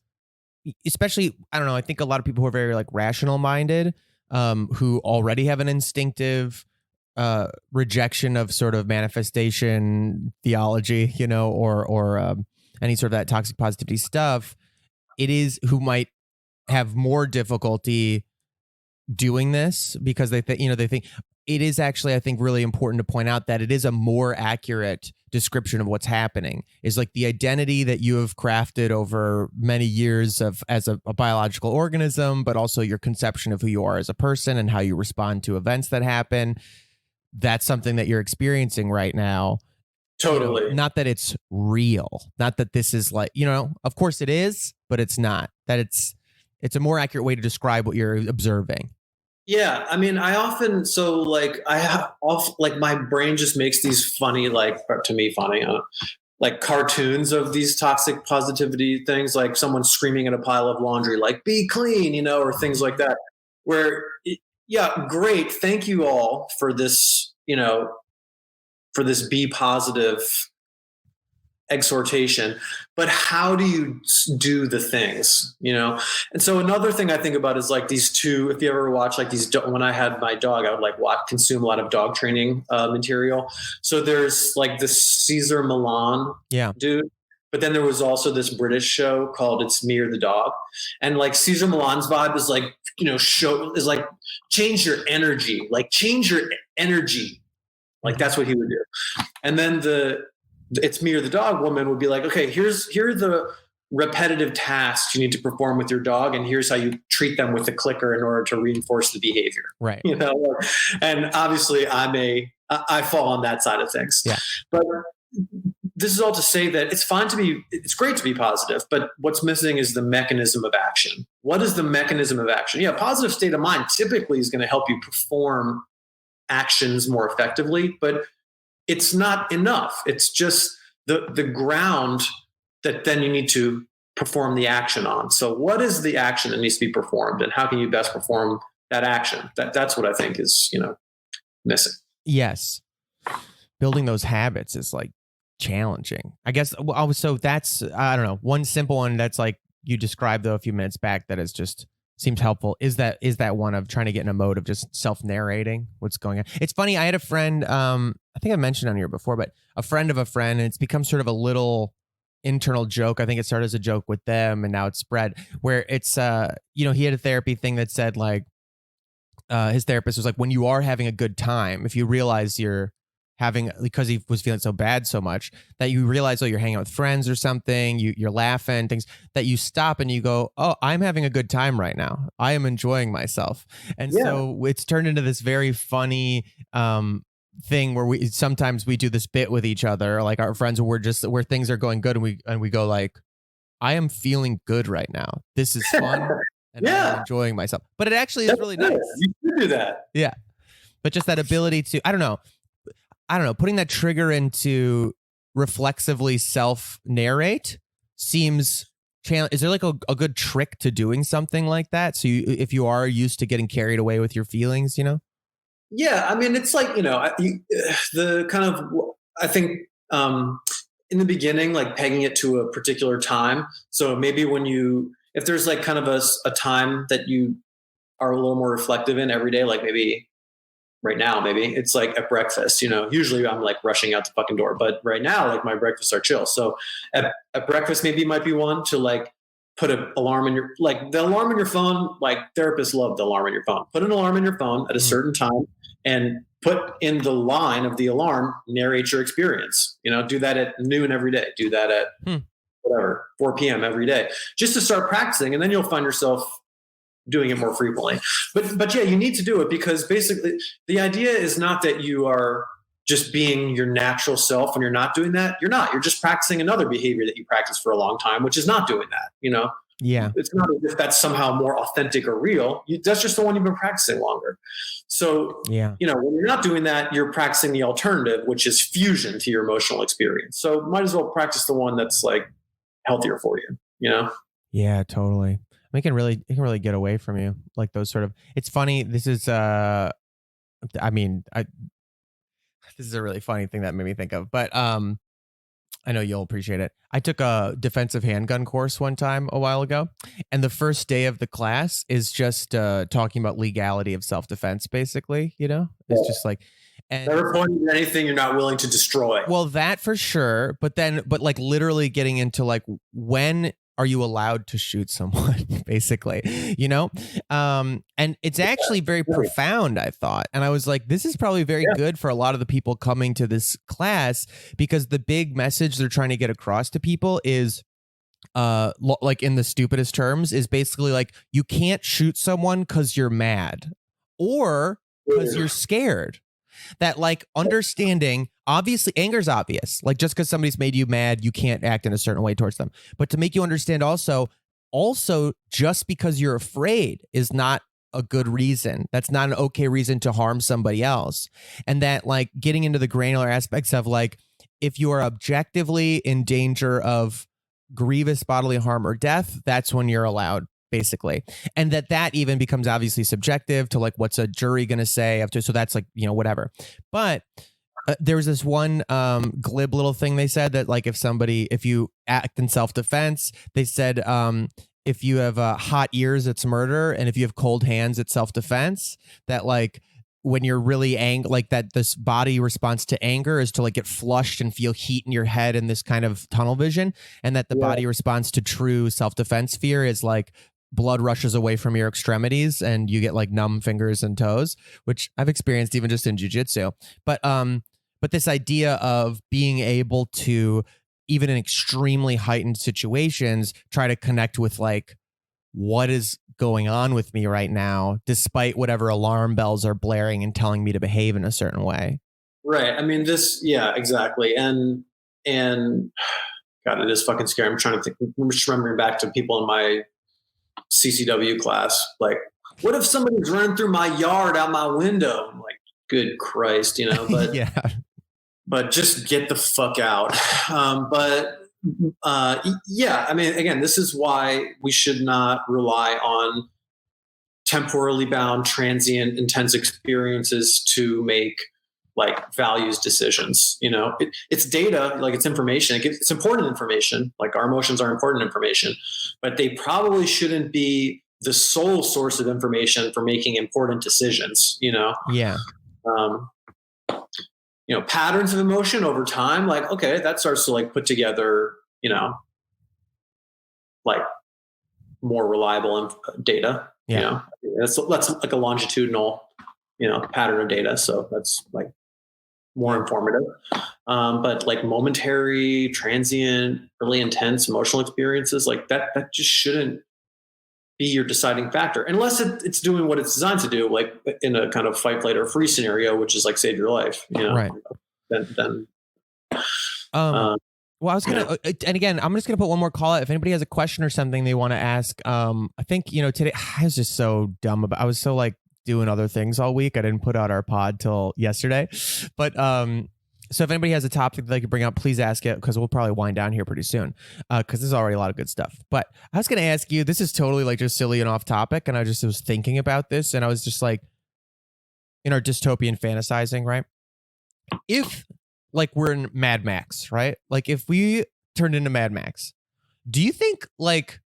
especially, I don't know, I think a lot of people who are very like rational minded, who already have an instinctive rejection of sort of manifestation theology, or any sort of that toxic positivity stuff, it is who might have more difficulty doing this because they think it is actually, I think, really important to point out that it is a more accurate description of what's happening. Is like the identity that you have crafted over many years as a biological organism, but also your conception of who you are as a person and how you respond to events that happen. That's something that you're experiencing right now. Totally. Not that it's real. Not that this is like, of course it is, but it's not. That it's a more accurate way to describe what you're observing. Yeah, I mean, my brain just makes these funny, to me funny, like cartoons of these toxic positivity things, like someone screaming at a pile of laundry, like "be clean," or things like that. Where, yeah, great, thank you all for this, for this be positive exhortation, but how do you do the things, And so another thing I think about is like these two, if you ever watch like these, when I had my dog, I would like consume a lot of dog training material. So there's like this Cesar Millan dude, but then there was also this British show called It's Me or the Dog. And like Cesar Millan's vibe is like, change your energy, like that's what he would do. And then It's Me or the Dog woman would be like, okay, here are the repetitive tasks you need to perform with your dog, and here's how you treat them with the clicker in order to reinforce the behavior. Right. And obviously I fall on that side of things. Yeah. But this is all to say that it's great to be positive, but what's missing is the mechanism of action. What is the mechanism of action? Yeah, positive state of mind typically is going to help you perform actions more effectively, but it's not enough. It's just the ground that then you need to perform the action on. So what is the action that needs to be performed, and how can you best perform that action? That's what I think is, missing. Yes. Building those habits is like challenging, I guess. So that's, I don't know, one simple one that's like you described though a few minutes back that is just seems helpful is that one of trying to get in a mode of just self-narrating what's going on. It's funny. I had a friend, I think I mentioned on here before, but a friend of a friend, and it's become sort of a little internal joke. I think it started as a joke with them, and now it's spread where it's, he had a therapy thing that said like, his therapist was like, when you are having a good time, if you realize you're having, because he was feeling so bad so much that you realize, you're hanging out with friends or something, you're laughing, things that you stop and you go, oh, I'm having a good time right now. I am enjoying myself. And so it's turned into this very funny thing where we sometimes do this bit with each other, like our friends where things are going good and we go like, I am feeling good right now. This is fun. And I'm enjoying myself. But it actually is really nice. You can do that. Yeah. But just that ability to, I don't know, putting that trigger into reflexively self-narrate seems challenging. Is there like a good trick to doing something like that? So if you are used to getting carried away with your feelings, Yeah, I mean, it's like, the kind of, I think in the beginning, like pegging it to a particular time. So maybe if there's like kind of a time that you are a little more reflective in every day, like maybe right now, maybe it's like at breakfast, usually I'm like rushing out the fucking door, but right now, like my breakfasts are chill. So at breakfast, maybe it might be one to like put an alarm in the alarm in your phone. Like therapists love the alarm in your phone. Put an alarm in your phone at a certain time and put in the line of the alarm, narrate your experience, do that at noon every day, do that at whatever, 4 p.m. every day, just to start practicing. And then you'll find yourself doing it more frequently. But yeah, you need to do it because basically the idea is not that you are just being your natural self and you're not doing that. You're not. You're just practicing another behavior that you practiced for a long time, which is not doing that, Yeah. It's not as if that's somehow more authentic or real. That's just the one you've been practicing longer. So, when you're not doing that, you're practicing the alternative, which is fusion to your emotional experience. So might as well practice the one that's like healthier for you, Yeah, totally. It can really get away from you. Like those sort of, it's funny. This is, this is a really funny thing that made me think of, but, I know you'll appreciate it. I took a defensive handgun course one time a while ago, and the first day of the class is just talking about legality of self-defense, basically, It's just like, and never pointing at anything you're not willing to destroy. Well, that for sure, but like literally getting into like, when are you allowed to shoot someone, basically, and it's actually very profound, I thought. And I was like, this is probably very good for a lot of the people coming to this class, because the big message they're trying to get across to people is, like in the stupidest terms, is basically like, you can't shoot someone because you're mad or because you're scared. That like understanding, obviously anger's obvious, like just because somebody's made you mad, you can't act in a certain way towards them. But to make you understand also just because you're afraid is not a good reason. That's not an okay reason to harm somebody else. And that like getting into the granular aspects of like, if you are objectively in danger of grievous bodily harm or death, that's when you're allowed, basically. And that even becomes obviously subjective to like, what's a jury going to say after. So that's like, but there was this one glib little thing they said that like, if you act in self-defense, they said, if you have hot ears, it's murder. And if you have cold hands, it's self-defense. That like, when you're really angry, like that this body response to anger is to like get flushed and feel heat in your head and this kind of tunnel vision. And that the body response to true self-defense fear is like, blood rushes away from your extremities and you get like numb fingers and toes, which I've experienced even just in jiu-jitsu. But this idea of being able to, even in extremely heightened situations, try to connect with like, what is going on with me right now, despite whatever alarm bells are blaring and telling me to behave in a certain way. Right. I mean, exactly. And God, it is fucking scary. I'm trying to think, I'm just remembering back to people in my CCW class. Like, what if somebody's running through my yard out my window? I'm like, good Christ, but but just get the fuck out. I mean, again, this is why we should not rely on temporally bound, transient, intense experiences to make like values decisions. It's data, like it's information. It's important information. Like our emotions are important information, but they probably shouldn't be the sole source of information for making important decisions. Yeah. Patterns of emotion over time, like, okay, that starts to like put together, like more reliable data. Yeah. That's like a longitudinal, pattern of data. So that's like more informative. But like momentary, transient, really intense emotional experiences, like that just shouldn't be your deciding factor unless it's doing what it's designed to do, like in a kind of fight, flight, or freeze scenario, which is like save your life, Right. Then well, I was gonna, and again, I'm just gonna put one more call out. If anybody has a question or something they want to ask, I think today I was just so dumb I was so like doing other things all week. I didn't put out our pod till yesterday, but so if anybody has a topic that they could bring up, please ask it, because we'll probably wind down here pretty soon, because there's already a lot of good stuff. But I was gonna ask you, this is totally like just silly and off topic, and I just was thinking about this, and I was just like, in our dystopian fantasizing, right? If like we're in Mad Max, right? Like if we turned into Mad Max, do you think like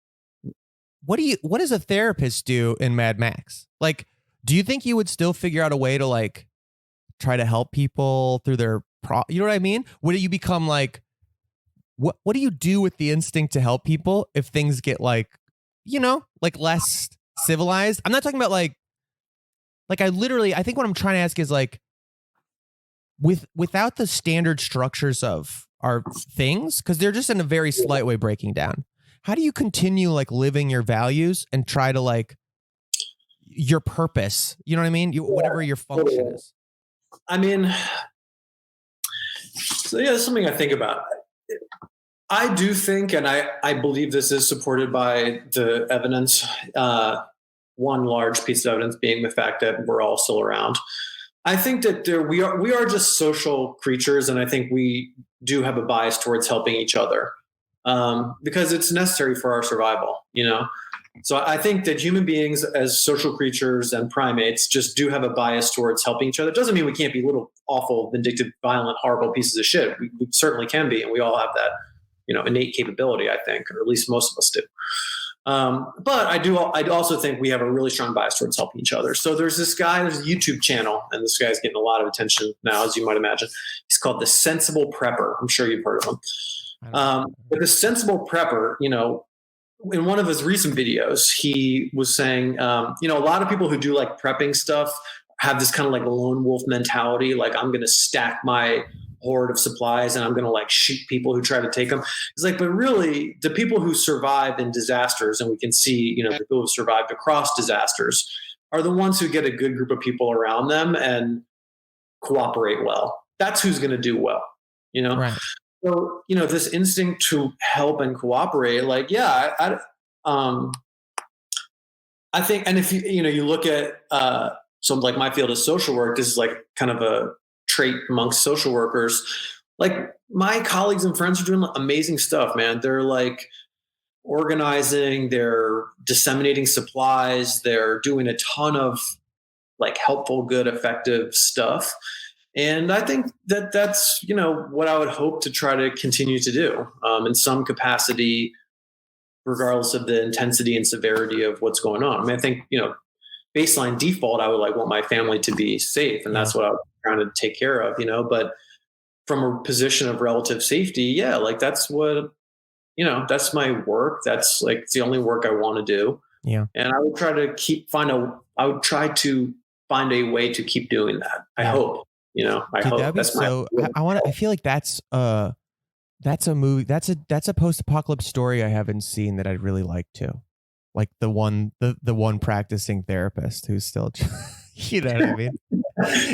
what does a therapist do in Mad Max? Like, do you think you would still figure out a way to like try to help people through their you know what I mean? Would you become like what do you do with the instinct to help people if things get like, you know, like less civilized? I'm not talking about like I think what I'm trying to ask is like without the standard structures of our things, because they're just in a very slight way breaking down. How do you continue like living your values and try to like your purpose? You know what I mean? Whatever your function is. I mean, so yeah, that's something I think about. I do think, and I believe this is supported by the evidence. One large piece of evidence being the fact that we're all still around. I think that we are just social creatures, and I think we do have a bias towards helping each other because it's necessary for our survival. You know, so I think that human beings, as social creatures and primates, just do have a bias towards helping each other. It doesn't mean we can't be little awful, vindictive, violent, horrible pieces of shit. We certainly can be, and we all have that, you know, innate capability. I think, or at least most of us do. But I also think we have a really strong bias towards helping each other. So there's a YouTube channel, and this guy's getting a lot of attention now, as you might imagine. He's called The Sensible Prepper. I'm sure you've heard of him. But The Sensible Prepper, you know, in one of his recent videos, he was saying, you know, a lot of people who do like prepping stuff have this kind of like lone wolf mentality. Like, I'm going to stack my hoard of supplies and I'm going to like shoot people who try to take them. It's like, but really the people who survive in disasters, and we can see, you know, the people who survived across disasters are the ones who get a good group of people around them and cooperate well. That's who's going to do well, you know? Right. So, you know, this instinct to help and cooperate, like, yeah, I think, and if you look at, so like my field is social work, this is like kind of a trait amongst social workers. Like my colleagues and friends are doing amazing stuff, man. They're like organizing, they're disseminating supplies, they're doing a ton of like helpful, good, effective stuff. And I think that that's, you know, what I would hope to try to continue to do in some capacity, regardless of the intensity and severity of what's going on. I mean, I think, you know, baseline default, I would like want my family to be safe. And that's what I'm trying to take care of, you know, but from a position of relative safety, yeah, like that's what, you know, that's my work. That's like, it's the only work I want to do. Yeah. And I would try to find a way to keep doing that. I hope, you know, I Dude, hope that's I feel like that's a movie. That's a post-apocalypse story I haven't seen that I'd really like to. Like the one practicing therapist who's still, you know what I mean?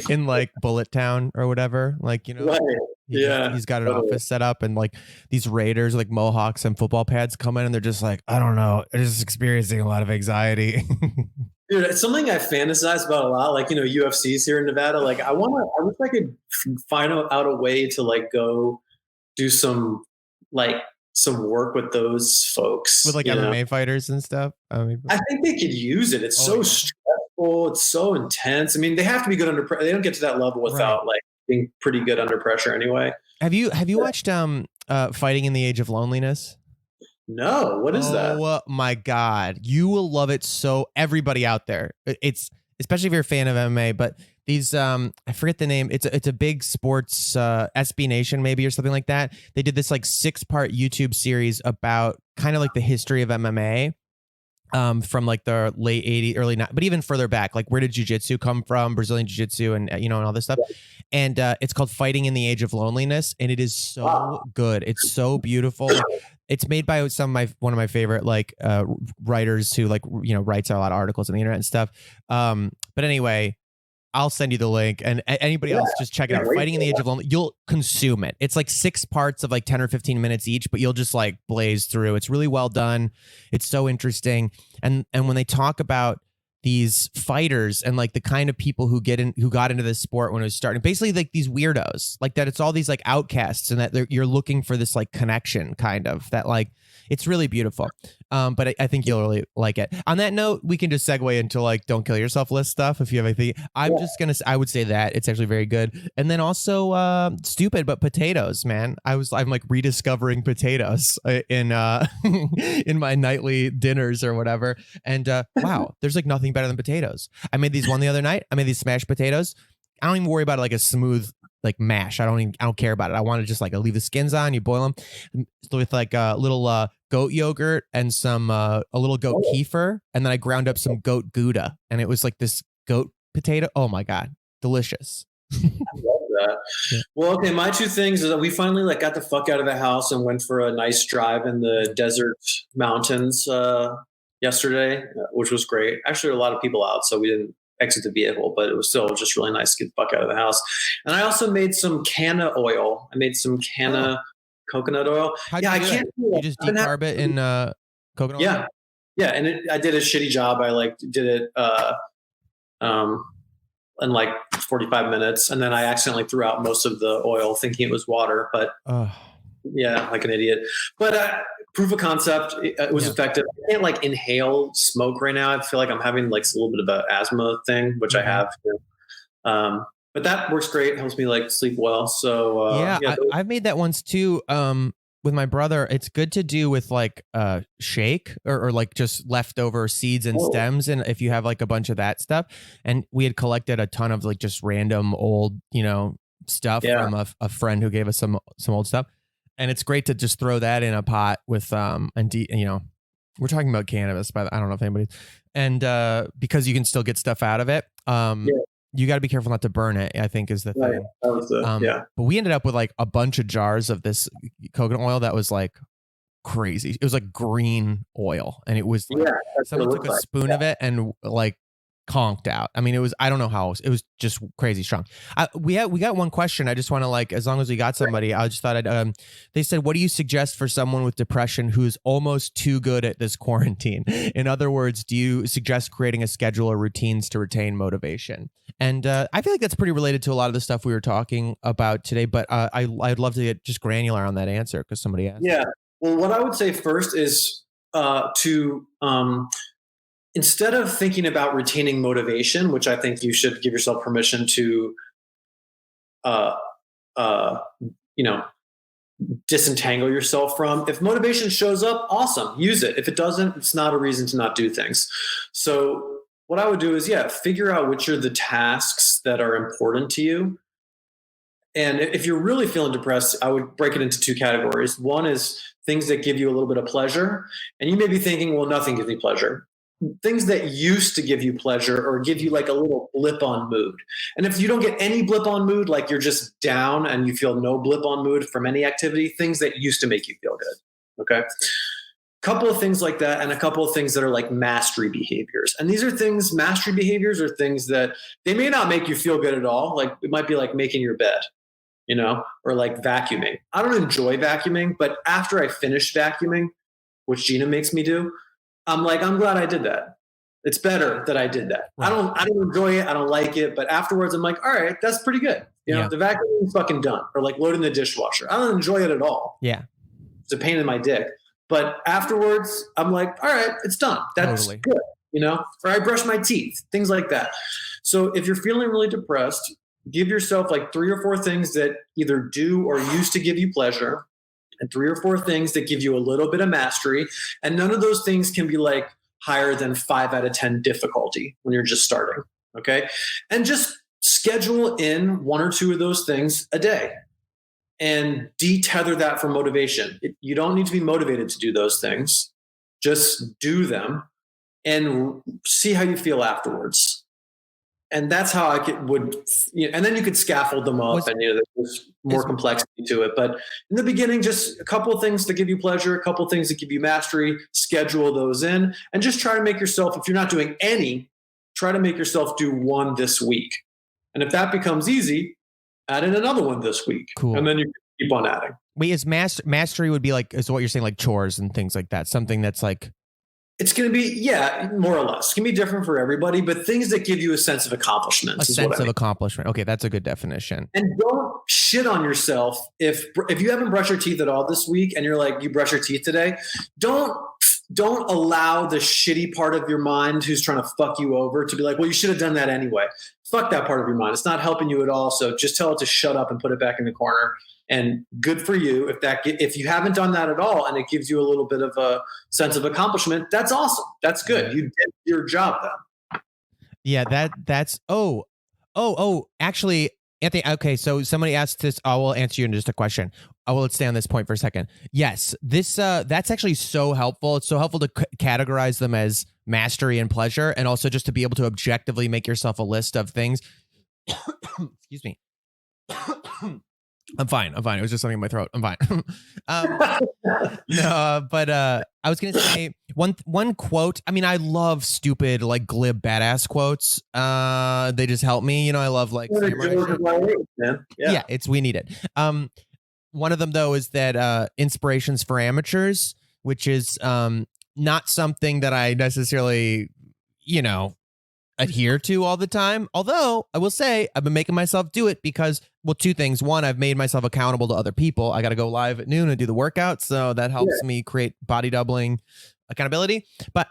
In like Bullet Town or whatever, like, you know, right. he's got an office set up and like these raiders, like Mohawks and football pads come in and they're just like, I don't know, they're just experiencing a lot of anxiety. Dude, it's something I fantasize about a lot. Like, you know, UFC's here in Nevada. Like I wish I could find out a way to like go do some work with those folks. With like MMA fighters and stuff. I mean, I think they could use it. It's so stressful. It's so intense. I mean, they have to be good under pressure. They don't get to that level without like being pretty good under pressure anyway. Have you watched Fighting in the Age of Loneliness? No. What is that? Oh my God. You will love it. So everybody out there, it's especially if you're a fan of MMA, but these, I forget the name. It's a big sports, SB Nation maybe or something like that. They did this like 6-part YouTube series about kind of like the history of MMA. From like the late 80s, early 90s, but even further back, like where did jiu-jitsu come from, Brazilian jiu-jitsu and, you know, and all this stuff. And it's called Fighting in the Age of Loneliness. And it is so good. It's so beautiful. It's made by one of my favorite, like, writers who like, you know, writes a lot of articles on the internet and stuff. But anyway, I'll send you the link, and anybody else just check it out. Fighting in the Age of Loneliness. You'll consume it. It's like 6 parts of like 10 or 15 minutes each, but you'll just like blaze through. It's really well done. It's so interesting. And when they talk about these fighters and like the kind of people who got into this sport when it was starting, basically like these weirdos, like that it's all these like outcasts and that you're looking for this like connection kind of that, like, it's really beautiful. But I think you'll really like it. On that note, we can just segue into like don't kill yourself list stuff. If you have anything, I would say that it's actually very good. And then also stupid, but potatoes, man. I'm like rediscovering potatoes in in my nightly dinners or whatever. And wow, there's like nothing better than potatoes. I made these one the other night. I made these smashed potatoes. I don't even worry about it like a smooth like mash. I don't care about it. I want to just like leave the skins on. You boil them with like a little goat yogurt and some a little goat kefir, and then I ground up some goat Gouda, and it was like this goat potato. Oh my god, delicious. I love that. Yeah. Well, okay, my two things is that we finally like got the fuck out of the house and went for a nice drive in the desert mountains yesterday, which was great. Actually, there were a lot of people out, so we didn't exit the vehicle, but it was still just really nice to get the fuck out of the house. And I also made some canna oil. I made some canna coconut oil. I can't. You just decarb it in coconut oil? Yeah. And I did a shitty job. I like did it in like 45 minutes. And then I accidentally threw out most of the oil thinking it was water, but yeah, like an idiot. But proof of concept, it was effective. I can't like inhale smoke right now. I feel like I'm having like a little bit of an asthma thing, which I have. But that works great. It helps me like sleep well. So I've made that once too. With my brother, it's good to do with like shake or like just leftover seeds and stems. And if you have like a bunch of that stuff, and we had collected a ton of like just random old, stuff from a friend who gave us some old stuff. And it's great to just throw that in a pot with, we're talking about cannabis, but I don't know if anybody, and because you can still get stuff out of it. You got to be careful not to burn it, I think is the thing. That was but we ended up with like a bunch of jars of this coconut oil that was like crazy. It was like green oil, and it was like, someone took a spoon of it and like conked out. I mean, I don't know how it was just crazy strong. We got one question. I just want to like, as long as we got somebody, I just thought they said, what do you suggest for someone with depression who's almost too good at this quarantine? In other words, do you suggest creating a schedule or routines to retain motivation? And I feel like that's pretty related to a lot of the stuff we were talking about today, but I'd love to get just granular on that answer because somebody asked. Yeah. Well, what I would say first is to instead of thinking about retaining motivation, which I think you should give yourself permission to, disentangle yourself from. If motivation shows up, awesome, use it. If it doesn't, it's not a reason to not do things. So what I would do is, figure out which are the tasks that are important to you. And if you're really feeling depressed, I would break it into two categories. One is things that give you a little bit of pleasure. And you may be thinking, well, nothing gives me pleasure. Things that used to give you pleasure or give you like a little blip on mood. And if you don't get any blip on mood, like you're just down and you feel no blip on mood from any activity, things that used to make you feel good. Okay. Couple of things like that, and a couple of things that are like mastery behaviors. And these are things, mastery behaviors are things that they may not make you feel good at all. Like it might be like making your bed, or like vacuuming. I don't enjoy vacuuming, but after I finish vacuuming, which Gina makes me do, I'm glad I did that. It's better that I did that. Right. I don't enjoy it. I don't like it. But afterwards I'm like, all right, that's pretty good. The vacuum is fucking done. Or like loading the dishwasher. I don't enjoy it at all. Yeah. It's a pain in my dick. But afterwards I'm like, all right, it's done. That's good. Or I brush my teeth, things like that. So if you're feeling really depressed, give yourself like 3 or 4 things that either do or used to give you pleasure, and 3 or 4 things that give you a little bit of mastery. And none of those things can be like higher than 5 out of 10 difficulty when you're just starting. Okay. And just schedule in 1 or 2 of those things a day and detether that from motivation. You don't need to be motivated to do those things. Just do them and see how you feel afterwards. And that's how I would, and then you could scaffold them up, and there's more complexity to it. But in the beginning, just a couple of things to give you pleasure, a couple of things that give you mastery, schedule those in, and just try to make yourself, if you're not doing any, try to make yourself do 1 this week. And if that becomes easy, add in another 1 this week. Cool. And then you keep on adding. Wait, is mastery would be like, is what you're saying, like chores and things like that? Something that's like It's going to be, yeah, more or less. It can be different for everybody, but things that give you a sense of accomplishment. A sense of accomplishment. Okay, that's a good definition. And don't shit on yourself if you haven't brushed your teeth at all this week and you're like, you brush your teeth today. Don't allow the shitty part of your mind who's trying to fuck you over to be like, well, you should have done that anyway. Fuck that part of your mind. It's not helping you at all. So just tell it to shut up and put it back in the corner. And good for you if you haven't done that at all and it gives you a little bit of a sense of accomplishment. That's awesome. That's good. You did your job then. Yeah, that's actually, Anthony. Okay, so somebody asked this. I will answer you in just a question. Let's stay on this point for a second. Yes, that's actually so helpful. It's so helpful to categorize them as mastery and pleasure, and also just to be able to objectively make yourself a list of things. Excuse me. I'm fine. It was just something in my throat. I'm fine. No, but I was gonna say one quote. I mean, I love stupid, like glib, badass quotes. They just help me. I love like. Yeah, we need it. One of them though is that inspirations for amateurs, which is not something that I necessarily, adhere to all the time. Although I will say I've been making myself do it because, well, two things. One, I've made myself accountable to other people. I got to go live at noon and do the workout. So that helps me create body doubling accountability. But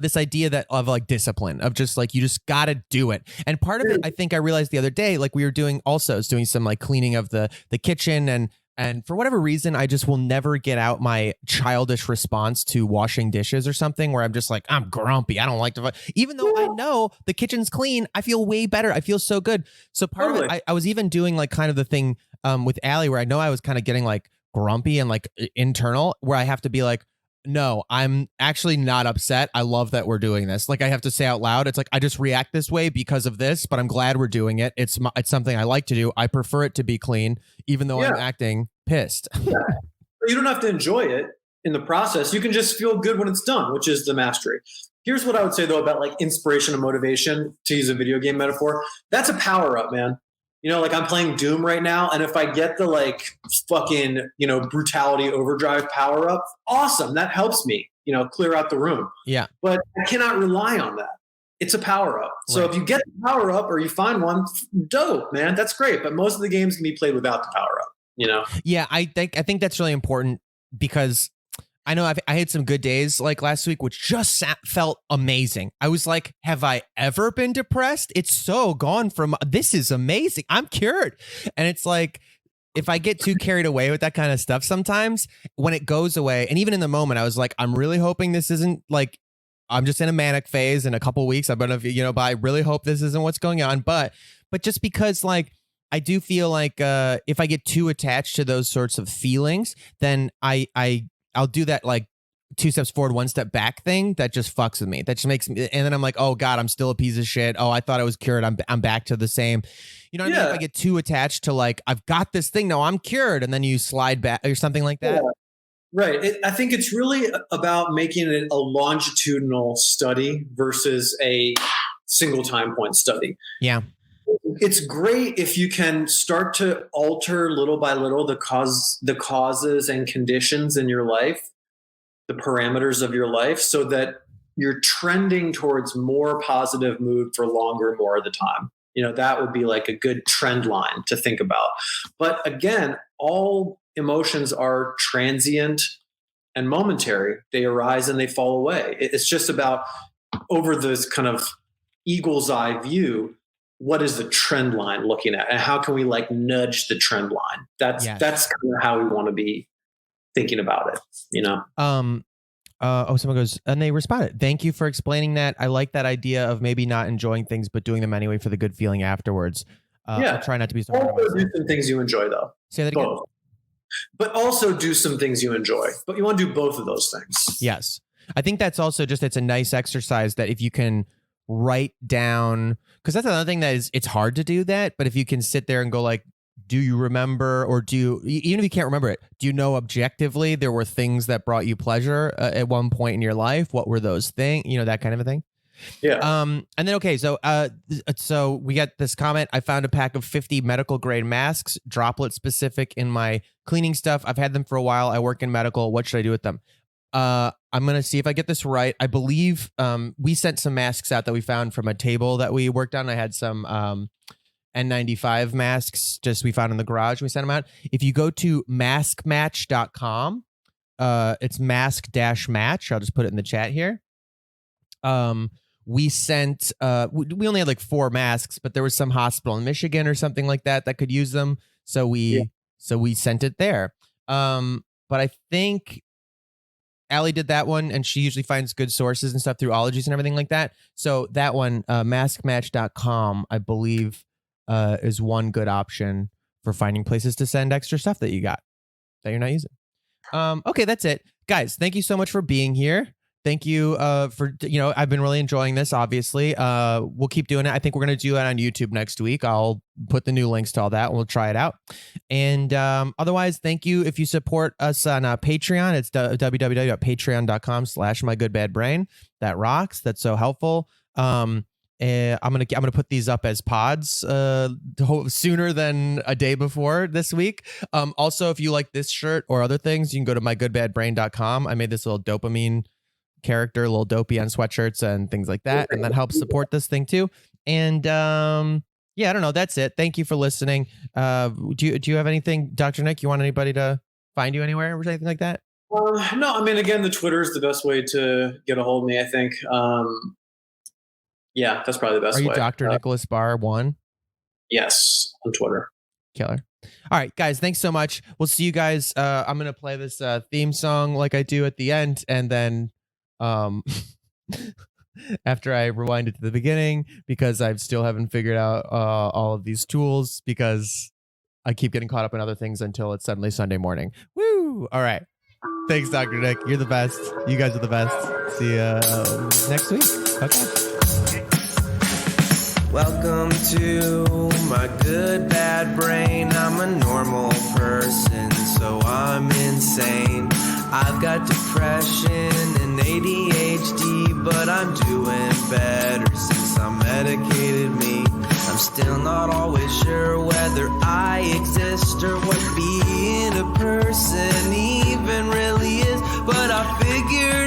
this idea of like discipline, of just like, you just got to do it. And part of it, I think I realized the other day, like we were doing some like cleaning of the kitchen, and for whatever reason, I just will never get out my childish response to washing dishes or something where I'm just like, I'm grumpy. I don't like to, even though I know the kitchen's clean, I feel way better. I feel so good. So part of it, I was even doing like kind of the thing with Allie where I know I was kind of getting like grumpy and like internal, where I have to be like, no, I'm actually not upset. I love that we're doing this. Like I have to say out loud, it's like, I just react this way because of this, but I'm glad we're doing it. It's something I like to do. I prefer it to be clean, even though I'm acting pissed. You don't have to enjoy it in the process. You can just feel good when it's done, which is the mastery. Here's what I would say though about like inspiration and motivation, to use a video game metaphor. That's a power up, man. Like I'm playing Doom right now, and if I get the like fucking, brutality overdrive power up, awesome. That helps me, clear out the room. Yeah. But I cannot rely on that. It's a power up. So if you get the power up or you find one, dope, man. That's great. But most of the games can be played without the power up, Yeah, I think that's really important because I know I had some good days like last week, which just felt amazing. I was like, have I ever been depressed? It's so gone from, this is amazing. I'm cured. And it's like, if I get too carried away with that kind of stuff, sometimes when it goes away, and even in the moment, I was like, I'm really hoping this isn't like, I'm just in a manic phase in a couple weeks. I'm going to, but I really hope this isn't what's going on. But just because like, I do feel like if I get too attached to those sorts of feelings, then I'll do that like 2 steps forward, 1 step back thing that just fucks with me. That just makes me, and then I'm like, oh God, I'm still a piece of shit. Oh, I thought I was cured. I'm back to the same. You know what I mean? If I get too attached to like, I've got this thing, no, I'm cured. And then you slide back or something like that. Yeah. Right. I think it's really about making it a longitudinal study versus a single time point study. Yeah. It's great if you can start to alter little by little the causes and conditions in your life, the parameters of your life, so that you're trending towards more positive mood for longer, more of the time. That would be like a good trend line to think about. But again, all emotions are transient and momentary. They arise and they fall away. It's just about, over this kind of eagle's eye view, what is the trend line looking at, and how can we like nudge the trend line? That's kind of how we want to be thinking about it, someone goes, and they responded, thank you for explaining that. I like that idea of maybe not enjoying things, but doing them anyway for the good feeling afterwards. I'll try not to be so hard on myself. Do some things you enjoy though. Say that again. Both. But also do some things you enjoy, but you want to do both of those things. Yes. I think that's also just, it's a nice exercise that if you can write down, because that's another thing that is, it's hard to do that, but if you can sit there and go like, do you remember, or even if you can't remember it, do you know objectively there were things that brought you pleasure at one point in your life? What were those things? That kind of a thing. Yeah. And then, okay. So we got this comment. I found a pack of 50 medical grade masks, droplet specific, in my cleaning stuff. I've had them for a while. I work in medical. What should I do with them? I'm going to see if I get this right. I believe we sent some masks out that we found from a table that we worked on. I had some N95 masks we found in the garage. We sent them out. If you go to maskmatch.com, it's mask-match. I'll just put it in the chat here. We sent, we only had like 4 masks, but there was some hospital in Michigan or something like that could use them. So we sent it there. But I think Allie did that one, and she usually finds good sources and stuff through Ologies and everything like that. So that one, maskmatch.com, I believe, is one good option for finding places to send extra stuff that you're not using. Okay, that's it. Guys, thank you so much for being here. Thank you for, I've been really enjoying this, obviously. We'll keep doing it. I think we're going to do it on YouTube next week. I'll put the new links to all that and we'll try it out. And otherwise, thank you if you support us on Patreon. It's www.patreon.com/mygoodbadbrain. That rocks. That's so helpful. I'm gonna put these up as pods sooner than a day before this week. Also, if you like this shirt or other things, you can go to mygoodbadbrain.com. I made this little dopamine character, a little dopey on sweatshirts and things like that, and that helps support this thing too. And I don't know, that's it. Thank you for listening. Do you have anything, Dr. Nick? You want anybody to find you anywhere or anything like that? No, I mean, again, the Twitter is the best way to get a hold of me, I think. Yeah, that's probably the best way. Are you Dr. Nicholas Barr 1? Yes, on Twitter. Killer. All right, guys, thanks so much. We'll see you guys. I'm going to play this theme song like I do at the end, and then after I rewind it to the beginning, because I still haven't figured out all of these tools, because I keep getting caught up in other things until it's suddenly Sunday morning. Woo! All right. Thanks, Dr. Nick. You're the best. You guys are the best. See you next week. Okay. Welcome to my good bad brain. I'm a normal person, so I'm insane. I've got depression and ADHD, but I'm doing better since I medicated me. I'm still not always sure whether I exist or what being a person even really is, but I figured